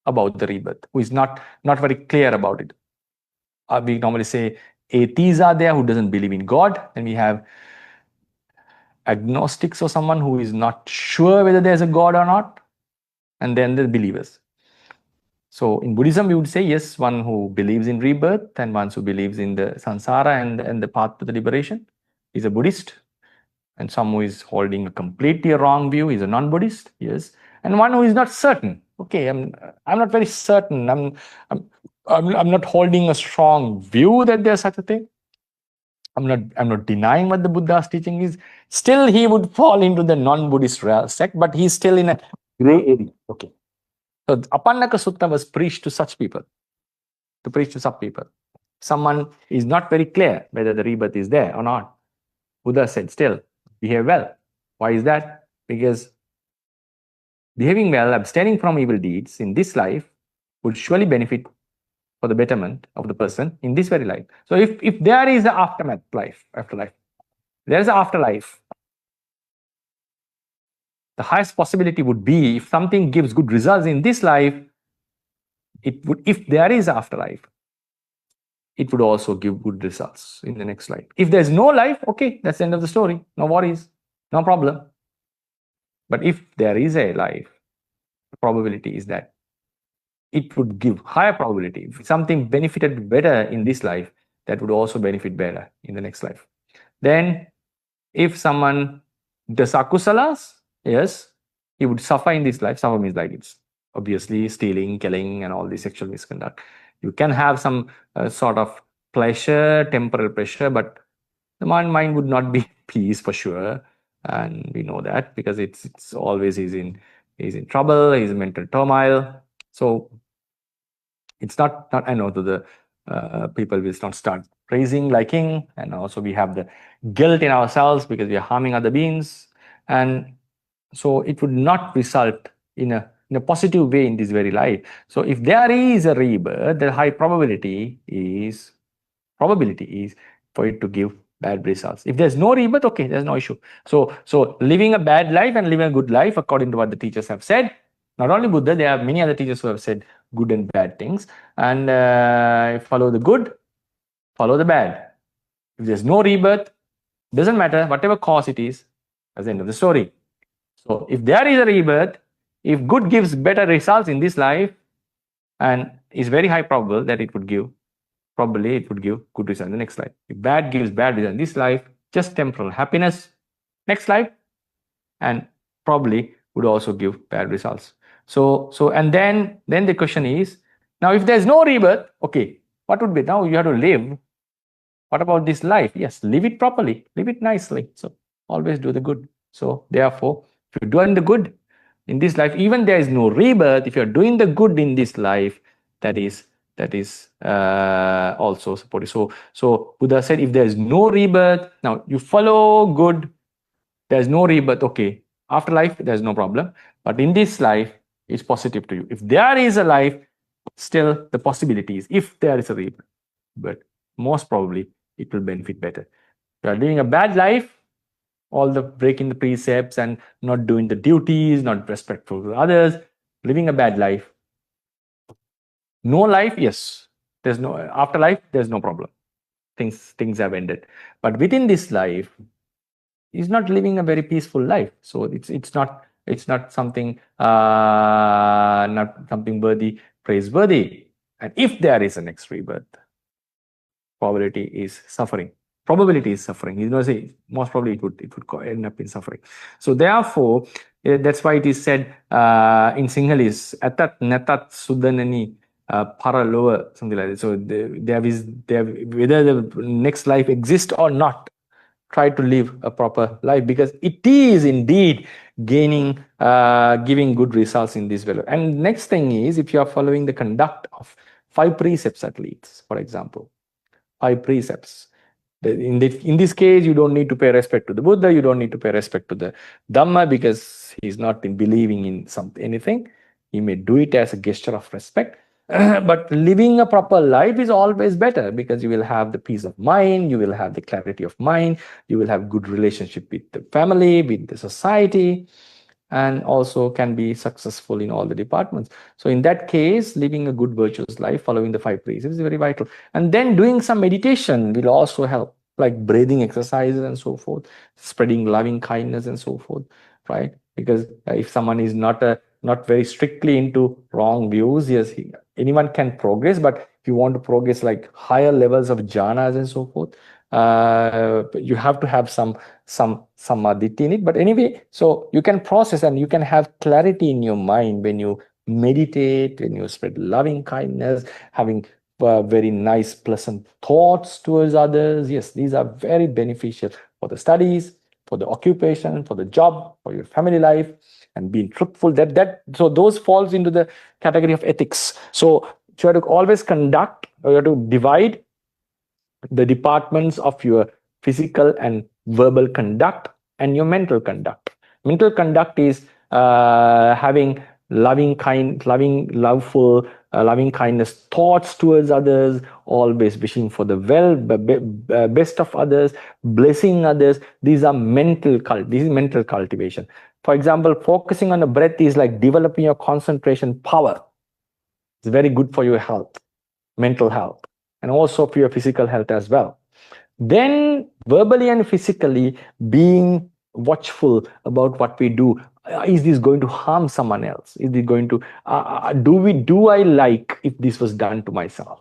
[SPEAKER 1] about the rebirth, who is not very clear about it. We normally say atheists are there who doesn't believe in God, and we have agnostics or someone who is not sure whether there's a God or not, and then the believers. So in Buddhism, we would say, yes, one who believes in rebirth and one who believes in the samsara and the path to the liberation is a Buddhist. And some who is holding a completely wrong view is a non-Buddhist, yes. And one who is not certain. Okay, I'm not very certain. I'm not holding a strong view that there's such a thing. I'm not denying what the Buddha's teaching is. Still, he would fall into the non-Buddhist sect, but he's still in a gray area. Okay. So Apannaka Sutta was preached to such people. Someone is not very clear whether the rebirth is there or not. Buddha said, still, behave well. Why is that? Because behaving well, abstaining from evil deeds in this life would surely benefit for the betterment of the person in this very life. So if there is an afterlife, there is an afterlife, the highest possibility would be if something gives good results in this life, if there is afterlife, it would also give good results in the next life. If there's no life, okay, that's the end of the story. No worries, no problem. But if there is a life, the probability is that it would give higher probability. If something benefited better in this life, that would also benefit better in the next life. Then, if someone does akusalas, yes, he would suffer in this life. Suffer means like it's obviously stealing, killing, and all this sexual misconduct. You can have some sort of pleasure, temporal pleasure, but the mind would not be peace for sure. And we know that because it's always he's in trouble, he's in mental turmoil. So it's not I know that the people will not start praising, liking, and also we have the guilt in ourselves because we are harming other beings, and so it would not result in a positive way in this very life. So if there is a rebirth, the high probability is for it to give bad results. If there's no rebirth, okay, there's no issue. So living a bad life and living a good life according to what the teachers have said. Not only Buddha, there are many other teachers who have said good and bad things. And follow the good, follow the bad. If there's no rebirth, doesn't matter, whatever cause it is, that's the end of the story. So if there is a rebirth, if good gives better results in this life, and it's very high probable that it would give good results in the next life. If bad gives bad results in this life, just temporal happiness, next life, and probably would also give bad results. So and then the question is, now if there's no rebirth, okay, what would be? Now you have to live. What about this life? Yes, live it properly, live it nicely. So always do the good. So therefore, if you're doing the good, In this life, even there is no rebirth, if you're doing the good in this life, that is also supported. So Buddha said, if there is no rebirth, now you follow good, there's no rebirth, okay. Afterlife, there's no problem. But in this life, it's positive to you. If there is a life, still the possibilities, if there is a rebirth, but most probably it will benefit better. If you are living a bad life, all the breaking the precepts and not doing the duties, not respectful to others, living a bad life. No life, yes. There's no afterlife, there's no problem. Things have ended. But within this life, he's not living a very peaceful life. So it's not something worthy, praiseworthy. And if there is a next rebirth, probability is suffering. You know, say most probably it would end up in suffering. So therefore, that's why it is said in Sinhalese, atat natat sudanani paraloa, something like that. So whether the next life exists or not, try to live a proper life, because it is indeed giving good results in this value. And next thing is, if you are following the conduct of 5 precepts at least, for example, 5 precepts. In this case, you don't need to pay respect to the Buddha, you don't need to pay respect to the Dhamma, because he's not believing in anything. He may do it as a gesture of respect. But living a proper life is always better, because you will have the peace of mind, you will have the clarity of mind, you will have good relationship with the family, with the society, and also can be successful in all the departments. So in that case, living a good virtuous life, following the 5 precepts is very vital. And then doing some meditation will also help, like breathing exercises and so forth, spreading loving kindness and so forth, right? Because if someone is not very strictly into wrong views, yes, anyone can progress, but if you want to progress like higher levels of jhanas and so forth, you have to have some aditi in it. But anyway, so you can process and you can have clarity in your mind when you meditate, when you spread loving kindness, having very nice, pleasant thoughts towards others. Yes, these are very beneficial for the studies, for the occupation, for the job, for your family life, and being truthful. So those falls into the category of ethics. So you have to always conduct, or you have to divide the departments of your physical and verbal conduct and your mental conduct. Mental conduct is having loving kindness thoughts towards others, always wishing for the best of others, blessing others. These are mental cultivation. For example, focusing on the breath is like developing your concentration power. It's very good for your health, mental health, and also for your physical health as well. Then verbally and physically being watchful about what we do. Is this going to harm someone else? Is it going to do I like if this was done to myself?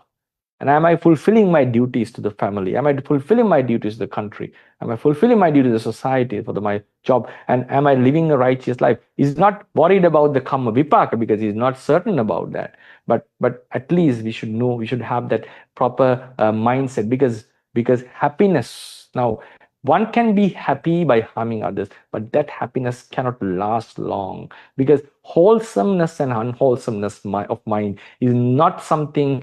[SPEAKER 1] And am I fulfilling my duties to the family? Am I fulfilling my duties to the country? Am I fulfilling my duties to the society, for my job? And am I living a righteous life? He's not worried about the karma vipaka, because he's not certain about that. But at least we should know, we should have that proper mindset, because happiness, now one can be happy by harming others, but that happiness cannot last long, because wholesomeness and unwholesomeness of mind is not something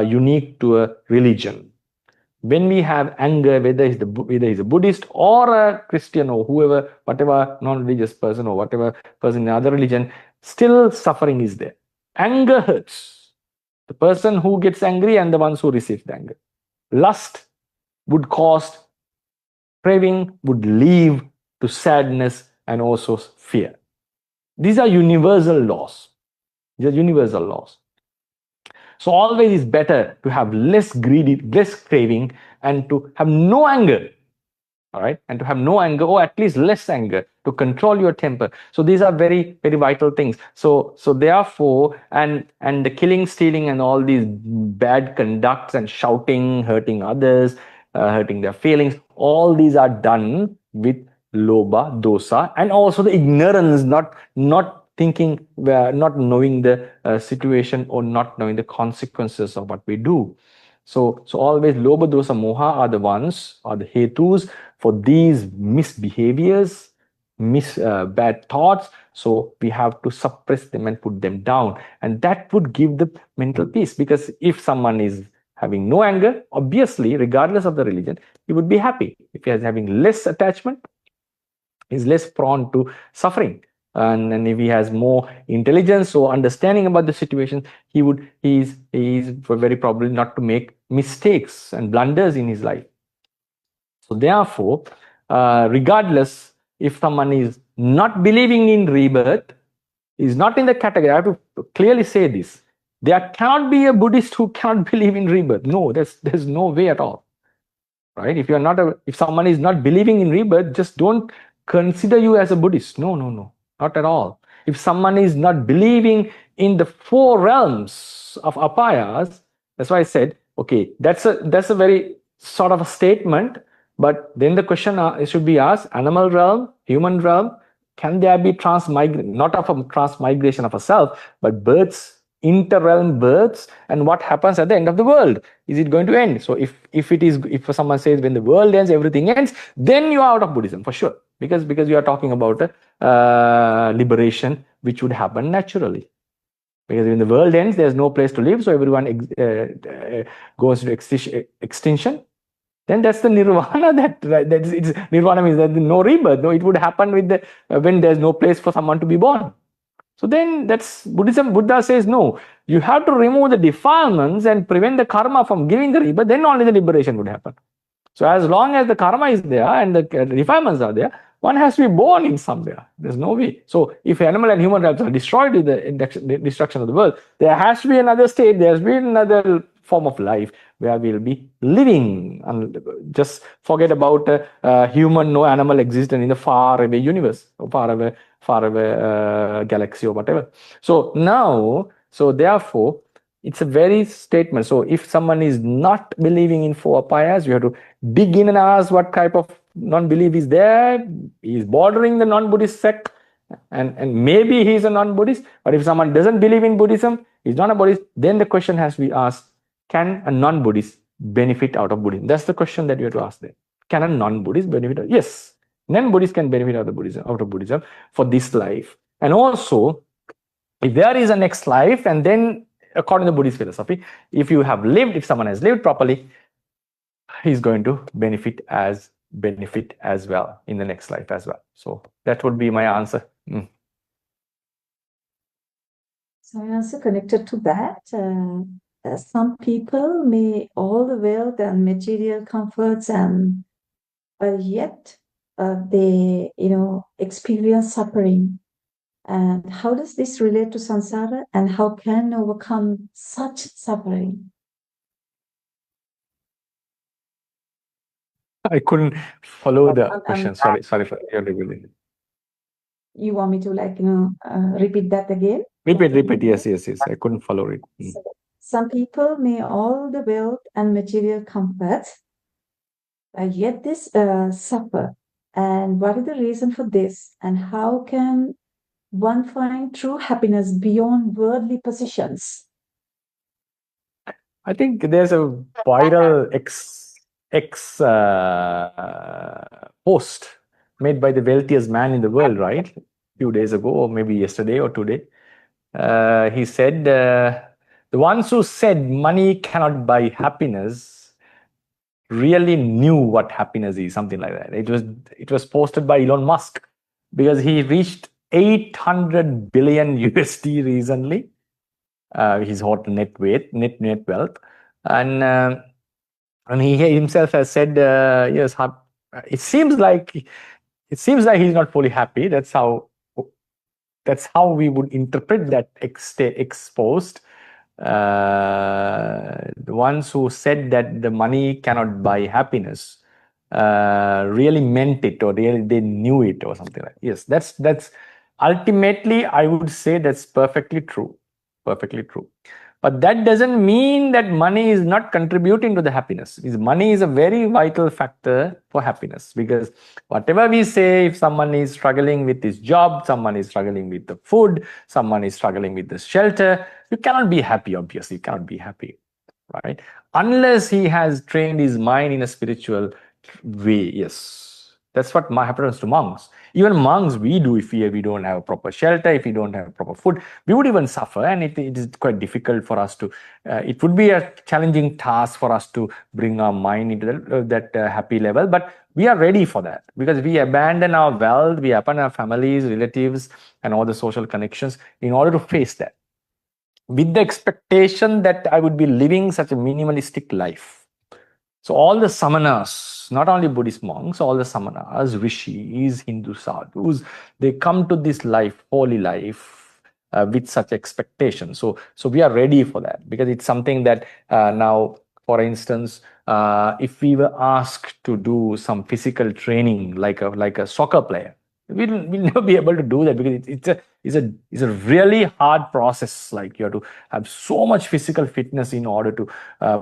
[SPEAKER 1] unique to a religion. When we have anger, whether he's a Buddhist or a Christian or whoever, whatever non-religious person or whatever person in another religion, still suffering is there. Anger hurts. The person who gets angry and the ones who receive the anger. Lust would cause craving, would lead to sadness and also fear. These are universal laws. So always it's better to have less craving, and to have no anger. All right, and to have no anger, or at least less anger, to control your temper. So these are very, very vital things. So therefore, and the killing, stealing, and all these bad conducts and shouting, hurting others, hurting their feelings, all these are done with lobha, dosa, and also the ignorance, not thinking, not knowing the situation, or not knowing the consequences of what we do. So always lobha, dosa, moha are the hetus for these misbehaviors, bad thoughts. So we have to suppress them and put them down. And that would give the mental peace. Because if someone is having no anger, obviously, regardless of the religion, he would be happy. If he is having less attachment, he's less prone to suffering. And if he has more intelligence or understanding about the situation, he is very probably not to make mistakes and blunders in his life. So therefore, regardless, if someone is not believing in rebirth, is not in the category. I have to clearly say this. There cannot be a Buddhist who cannot believe in rebirth. No, there's no way at all. Right? If if someone is not believing in rebirth, just don't consider you as a Buddhist. No, not at all. If someone is not believing in the 4 realms of apayas, that's why I said, okay, that's a very sort of a statement. But then the question should be asked: animal realm, human realm, can there be not of a transmigration of a self, but births, inter-realm births, and what happens at the end of the world? Is it going to end? So if someone says when the world ends, everything ends, then you are out of Buddhism for sure, because you are talking about a liberation which would happen naturally. Because when the world ends, there's no place to live, so everyone goes into extinction. Then that's the nirvana. Nirvana means that no rebirth. No, it would happen with when there's no place for someone to be born. So then that's Buddhism. Buddha says no. You have to remove the defilements and prevent the karma from giving the rebirth. Then only the liberation would happen. So as long as the karma is there and the defilements are there, one has to be born in somewhere. There's no way. So if animal and human realms are destroyed with the destruction of the world, there has to be another state. There has to be another form of life where we'll be living. And just forget about human, no animal existence in the far away universe, or far away galaxy or whatever. So now, therefore, it's a very statement. So if someone is not believing in 4 apayas, you have to dig in and ask what type of non-belief is there. He's bordering the non-Buddhist sect, and maybe he's a non-Buddhist. But if someone doesn't believe in Buddhism, he's not a Buddhist, then the question has to be asked: can a non-Buddhist benefit out of Buddhism? That's the question that you have to ask them. Can a non-Buddhist benefit? Yes, non-Buddhist can benefit out of Buddhism for this life. And also, if there is a next life, and then according to Buddhist philosophy, if someone has lived properly, he's going to benefit as well in the next life as well. So that would be my answer.
[SPEAKER 2] So my answer connected to that. Some people may all the wealth and material comforts, and yet they experience suffering. And how does this relate to samsara, and how can overcome such suffering?
[SPEAKER 1] I couldn't follow the question. Sorry for your repeating.
[SPEAKER 2] You want me to repeat that again?
[SPEAKER 1] Repeat. Yes. I couldn't follow it.
[SPEAKER 2] So, some people may all the wealth and material comforts, yet this suffer. And what is the reason for this? And how can one find true happiness beyond worldly possessions?
[SPEAKER 1] I think there's a viral post made by the wealthiest man in the world, right? A few days ago, or maybe yesterday or today. He said, the ones who said money cannot buy happiness really knew what happiness is, something like that. It was posted by Elon Musk, because he reached 800 billion USD recently, his hot net wealth, and he himself has said, yes, it seems like he's not fully happy. That's how we would interpret that exposed. The ones who said that the money cannot buy happiness really meant it, or really they knew it, or something like that. Yes, that's ultimately, I would say that's perfectly true. But that doesn't mean that money is not contributing to the happiness. Money is a very vital factor for happiness, because whatever we say, if someone is struggling with his job, someone is struggling with the food, someone is struggling with the shelter, you cannot be happy, obviously. You cannot be happy, right? Unless he has trained his mind in a spiritual way, yes. That's what happens to monks. Even monks, we do if we don't have a proper shelter, if we don't have proper food, we would even suffer, and it is quite difficult for us to, it would be a challenging task for us to bring our mind into that happy level. But we are ready for that because we abandon our wealth, we abandon our families, relatives, and all the social connections in order to face that, with the expectation that I would be living such a minimalistic life. So all the samanas, not only Buddhist monks, all the samanas, rishis, Hindu sadhus, they come to this life, holy life, with such expectation. So we are ready for that because it's something that now, for instance, if we were asked to do some physical training like a soccer player, we'll never be able to do that because it's a really hard process. Like you have to have so much physical fitness in order to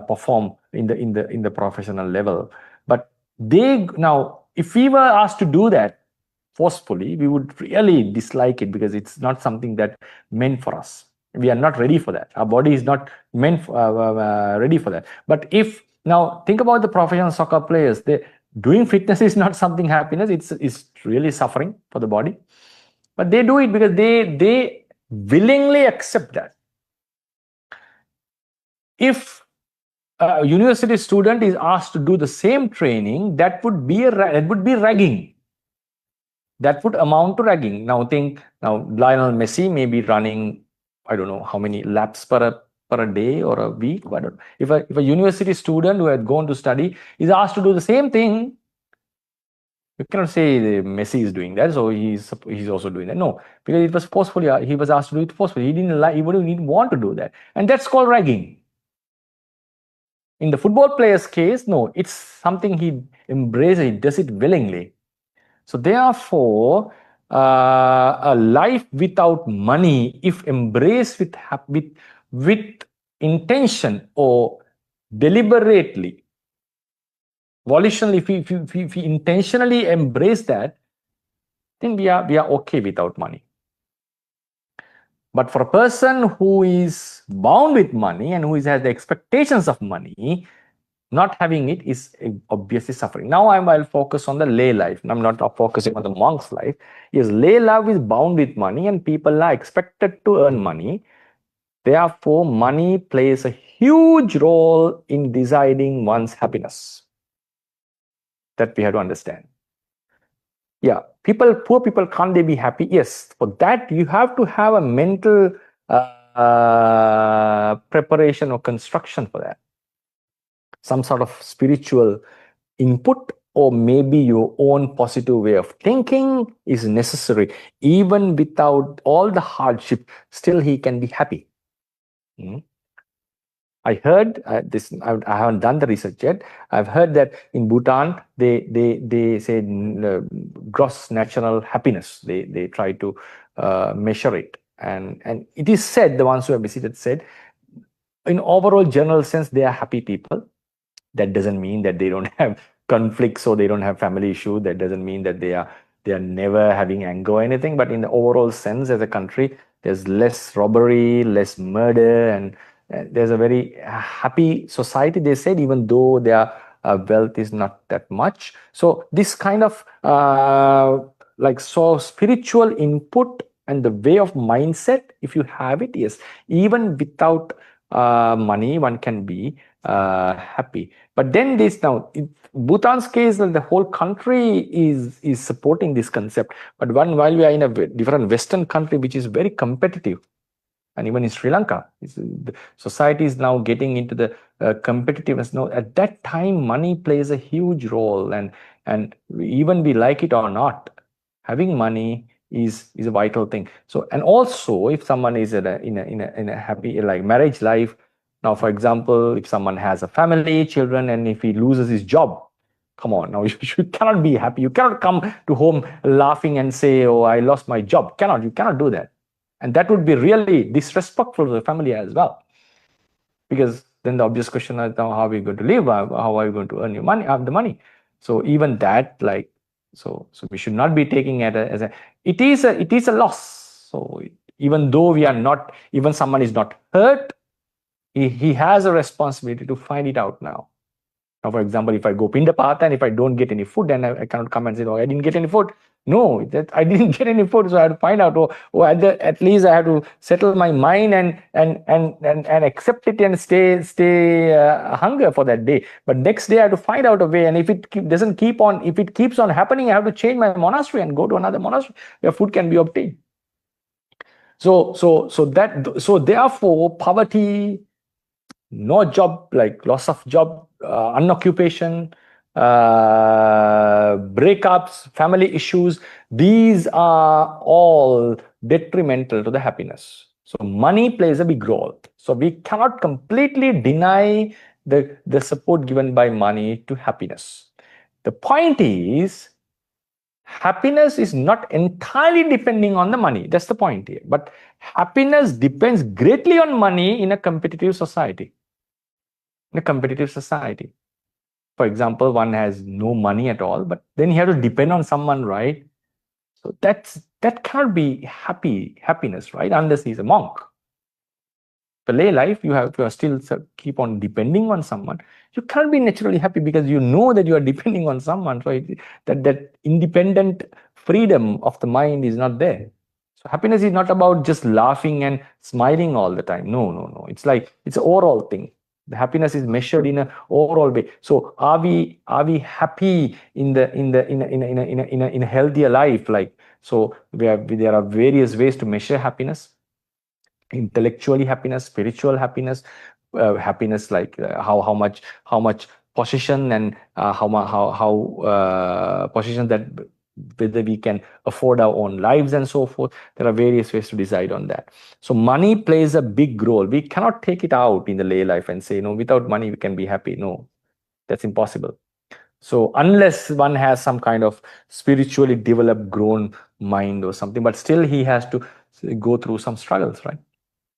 [SPEAKER 1] perform in the professional level. But now, if we were asked to do that forcefully, we would really dislike it because it's not something that meant for us. We are not ready for that. Our body is not meant ready for that. But if now think about the professional soccer players, doing fitness is not something happiness. It's really suffering for the body. But they do it because they willingly accept that. If a university student is asked to do the same training, that would be ragging. That would amount to ragging. Now Lionel Messi may be running, I don't know how many laps per a day or a week. I don't know. If a university student who had gone to study is asked to do the same thing, you cannot say Messi is doing that, so he's also doing that. No, because it was forcefully. He was asked to do it forcefully. He didn't like. He wouldn't want to do that, and that's called ragging. In the football player's case, no, it's something he embraces. He does it willingly. So therefore, a life without money, if embraced with intention or deliberately, volitionally, if we intentionally embrace that, then we are okay without money. But for a person who is bound with money and who has the expectations of money, not having it is obviously suffering. Now I'll focus on the lay life. I'm not focusing on the monk's life. Yes, lay life is bound with money and people are expected to earn money. Therefore, money plays a huge role in deciding one's happiness. That we have to understand. Yeah, poor people, can't they be happy? Yes, for that you have to have a mental preparation or construction for that. Some sort of spiritual input or maybe your own positive way of thinking is necessary. Even without all the hardship, still he can be happy. I heard this. I haven't done the research yet. I've heard that in Bhutan they say gross national happiness. They try to measure it, and it is said, the ones who have visited said, in overall general sense, they are happy people. That doesn't mean that they don't have conflicts or they don't have family issues. That doesn't mean that they are never having anger or anything. But in the overall sense, as a country, there's less robbery, less murder, and there's a very happy society, they said, even though their wealth is not that much. So this kind of spiritual input and the way of mindset, if you have it, yes, even without money, one can be happy. But then in Bhutan's case, the whole country is supporting this concept. But while we are in a different Western country, which is very competitive, and even in Sri Lanka, the society is now getting into the competitiveness. Now, at that time, money plays a huge role, and even we like it or not, having money is a vital thing. So, and also, if someone is in a happy marriage life, now, for example, if someone has a family, children, and if he loses his job, come on, now you cannot be happy. You cannot come to home laughing and say, "Oh, I lost my job." You cannot do that. And that would be really disrespectful to the family as well. Because then the obvious question is, now how are we going to live? How are you going to earn your money, the money? So even that, so we should not be taking it as it is a loss. So even though even someone is not hurt, he has a responsibility to find it out now. Now, for example, if I go Pindapata and if I don't get any food, then I cannot come and say, "Oh, I didn't get any food." No, that I didn't get any food, so I have to find out. At least I have to settle my mind and accept it and stay hunger for that day. But next day I have to find out a way. And if it if it keeps on happening, I have to change my monastery and go to another monastery where food can be obtained. So therefore, poverty, no job, like loss of job, unoccupation, breakups, family issues, these are all detrimental to the happiness. So money plays a big role. So we cannot completely deny the support given by money to happiness. The point is, happiness is not entirely depending on the money. That's the point here. But happiness depends greatly on money in a competitive society. In a competitive society, for example, one has no money at all, but then he has to depend on someone, right? So that cannot be happiness, right? Unless he's a monk. The lay life, you have to still keep on depending on someone. You can't be naturally happy because you know that you are depending on someone. So that independent freedom of the mind is not there. So happiness is not about just laughing and smiling all the time. No. It's like it's an overall thing. The happiness is measured in an overall way. So are we happy in a healthier life? Like, so there are various ways to measure happiness. Intellectually happiness, spiritual happiness, happiness like how much position and how position that whether we can afford our own lives and so forth. There are various ways to decide on that. So money plays a big role. We cannot take it out in the lay life and say, no, without money we can be happy. No, that's impossible. So unless one has some kind of spiritually developed, grown mind or something, but still he has to go through some struggles, right?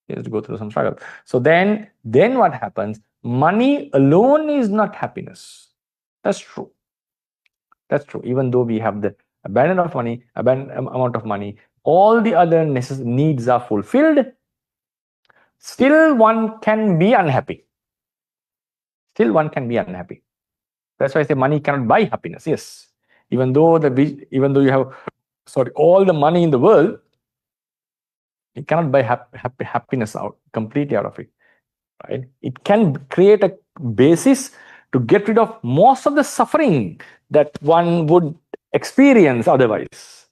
[SPEAKER 1] He has to go through some struggle. So then what happens? Money alone is not happiness. That's true. That's true. Even though we have the abundant amount of money, all the other needs are fulfilled, still one can be unhappy. Still one can be unhappy. That's why I say money cannot buy happiness. Yes. Even though you have all the money in the world, you cannot buy happiness completely out of it. Right? It can create a basis to get rid of most of the suffering that one would experience otherwise.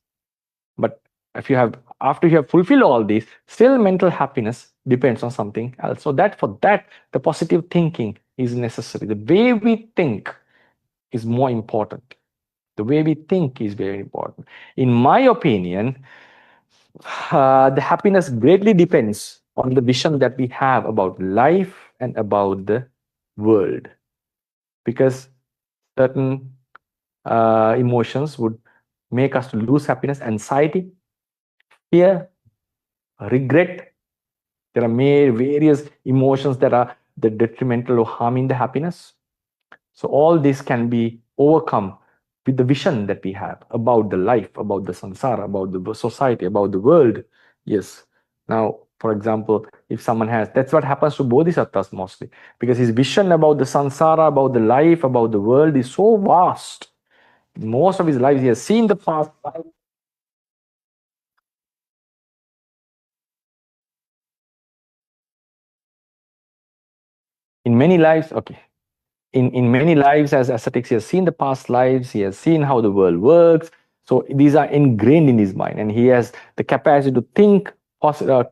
[SPEAKER 1] But after you have fulfilled all these, still mental happiness depends on something else. So for that, the positive thinking is necessary. The way we think is more important. The way we think is very important. In my opinion, the happiness greatly depends on the vision that we have about life and about the world, because certain emotions would make us to lose happiness, anxiety, fear, regret. There are various emotions that are detrimental or harming the happiness. So all this can be overcome with the vision that we have about the life, about the samsara, about the society, about the world. Yes. Now, for example, if someone that's what happens to bodhisattvas mostly, because his vision about the samsara, about the life, about the world is so vast. Most of his life, he has seen the past life. In many lives, okay. In many lives as ascetics, he has seen the past lives, he has seen how the world works. So these are ingrained in his mind, and he has the capacity to think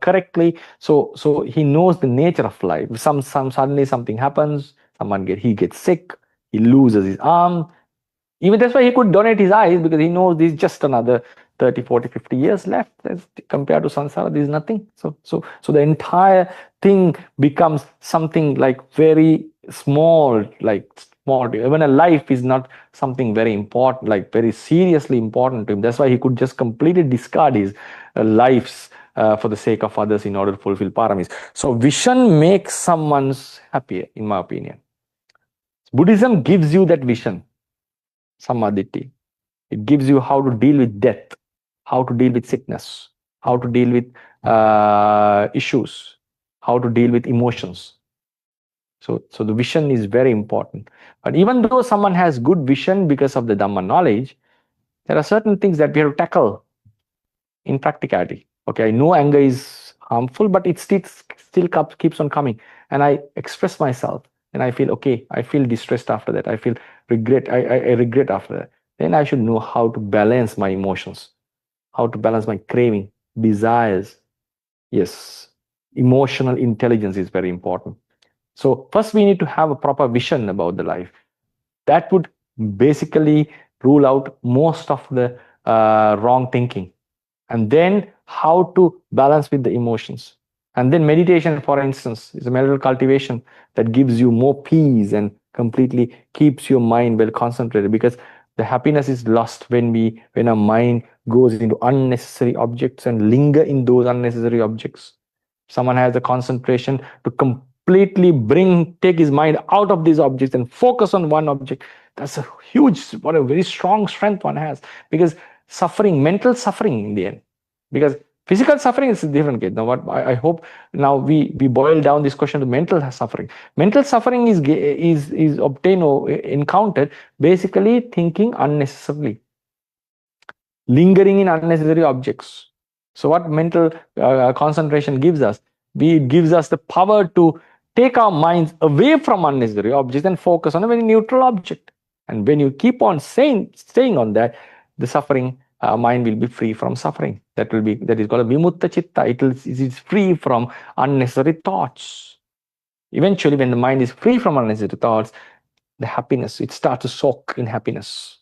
[SPEAKER 1] correctly. So he knows the nature of life. Suddenly something happens, he gets sick, he loses his arm. Even that's why he could donate his eyes, because he knows there's just another 30, 40, 50 years left. Compared to samsara, there's nothing. So the entire thing becomes something like very small, even a life is not something very important, like very seriously important to him. That's why he could just completely discard his lives for the sake of others in order to fulfill paramis. So vision makes someone's happier, in my opinion. Buddhism gives you that vision, samadhi. It gives you how to deal with death, how to deal with sickness, how to deal with issues, how to deal with emotions. So the vision is very important. But even though someone has good vision because of the Dhamma knowledge, there are certain things that we have to tackle in practicality. Okay, I know anger is harmful, but it still keeps on coming. And I express myself and I feel, okay, I feel distressed after that. I feel regret. I regret after that. Then I should know how to balance my emotions, how to balance my craving, desires. Yes, emotional intelligence is very important. So first we need to have a proper vision about the life. That would basically rule out most of the wrong thinking. And then how to balance with the emotions. And then meditation, for instance, is a mental cultivation that gives you more peace and completely keeps your mind well concentrated, because the happiness is lost when our mind goes into unnecessary objects and linger in those unnecessary objects. Someone has the concentration to completely take his mind out of these objects and focus on one object. That's a very strong strength one has, because mental suffering in the end, because physical suffering is a different case. Now, what I hope now we boil down this question to mental suffering. Mental suffering is obtained or encountered basically thinking unnecessarily, lingering in unnecessary objects. So what mental concentration gives us? It gives us the power to take our minds away from unnecessary objects and focus on a very neutral object. And when you keep on staying on that, the suffering mind will be free from suffering. That is called a vimutta chitta. It is free from unnecessary thoughts. Eventually, when the mind is free from unnecessary thoughts, the happiness, it starts to soak in happiness.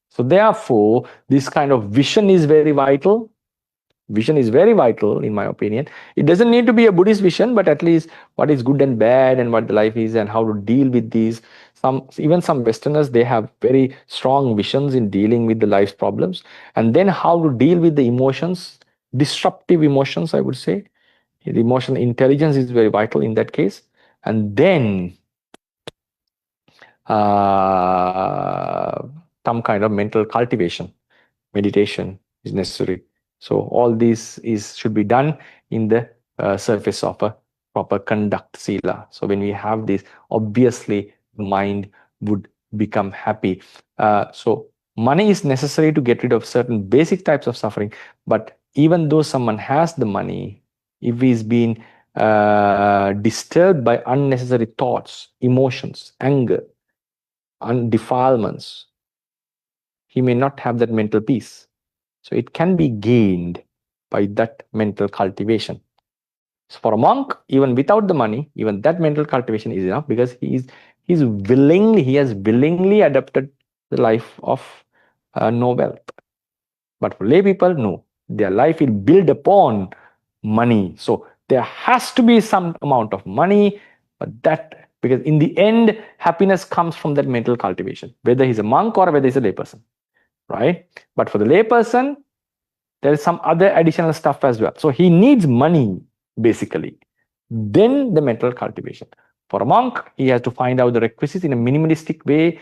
[SPEAKER 1] So therefore, this kind of vision is very vital. Vision is very vital, in my opinion. It doesn't need to be a Buddhist vision, but at least what is good and bad and what the life is and how to deal with these. Even some Westerners, they have very strong visions in dealing with the life's problems. And then how to deal with the emotions, disruptive emotions, I would say. The emotional intelligence is very vital in that case. And then some kind of mental cultivation, meditation is necessary. So all this should be done in the surface of a proper conduct sila. So when we have this, obviously the mind would become happy. So money is necessary to get rid of certain basic types of suffering. But even though someone has the money, if he's been disturbed by unnecessary thoughts, emotions, anger, defilements, he may not have that mental peace. So it can be gained by that mental cultivation. So for a monk, even without the money, even that mental cultivation is enough, because he has willingly adopted the life of no wealth. But for lay people, no. Their life will build upon money. So there has to be some amount of money, because in the end, happiness comes from that mental cultivation, whether he's a monk or whether he's a layperson, right? But for the layperson, there is some other additional stuff as well. So he needs money, basically. Then the mental cultivation. For a monk, he has to find out the requisites in a minimalistic way,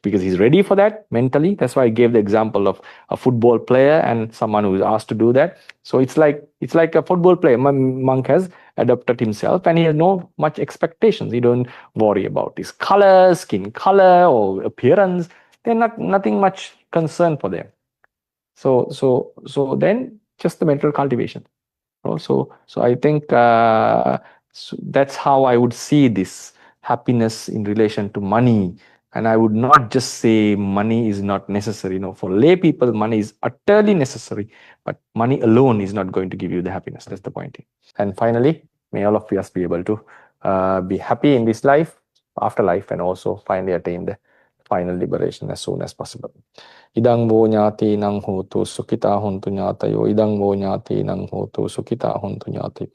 [SPEAKER 1] because he's ready for that mentally. That's why I gave the example of a football player and someone who is asked to do that. So it's like a football player. Monk has adopted himself and he has no much expectations. He don't worry about his color, skin color, or appearance. They're nothing much concern for them. So then just the mental cultivation. So I think that's how I would see this happiness in relation to money. And I would not just say money is not necessary. No, for lay people, money is utterly necessary. But money alone is not going to give you the happiness. That's the point. And finally, may all of us be able to be happy in this life, afterlife, and also finally attain the final liberation as soon as possible. Idang wo nyati nang hotu sukita hontu nyatayo. Idang wo nyati nang hotu sukita hontu nyati.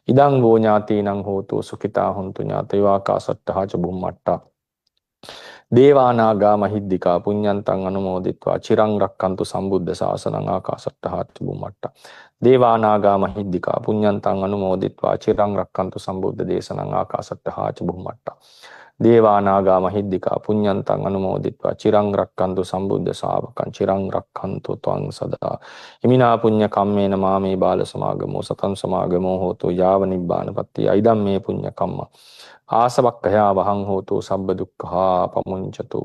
[SPEAKER 1] Idang wo nyati nang hotu sukita hontu nyatayo. Akasattaha ca bhummatta. Devanaga mahiddika punyantang anumoditva Chirang rakkantu Sambuddha Sasanang Akasattaha ca bhummatta. Devanaga mahiddika punyantang anumoditva Chirang rakkantu Sambuddha Dasabaladhari Akasattaha ca bhummatta. දේවානාගා මහිද්దికා පුඤ්ඤන්තං අනුමෝදිත්වා චිරං රක්ඛන්තු සම්බුද්ධ ශාවකං චිරං රක්ඛන්තු ත්වං සදා හිමිනා පුඤ්ඤ කම්මේන මාමේ බාල සමාගමෝ සතං සමාගමෝ හෝතු යාව නිබ්බානපත්ති අයිදම් මේ පුඤ්ඤ කම්ම ආසවක්ඛයා වහං හෝතු සබ්බ දුක්ඛා පමුඤ්චතු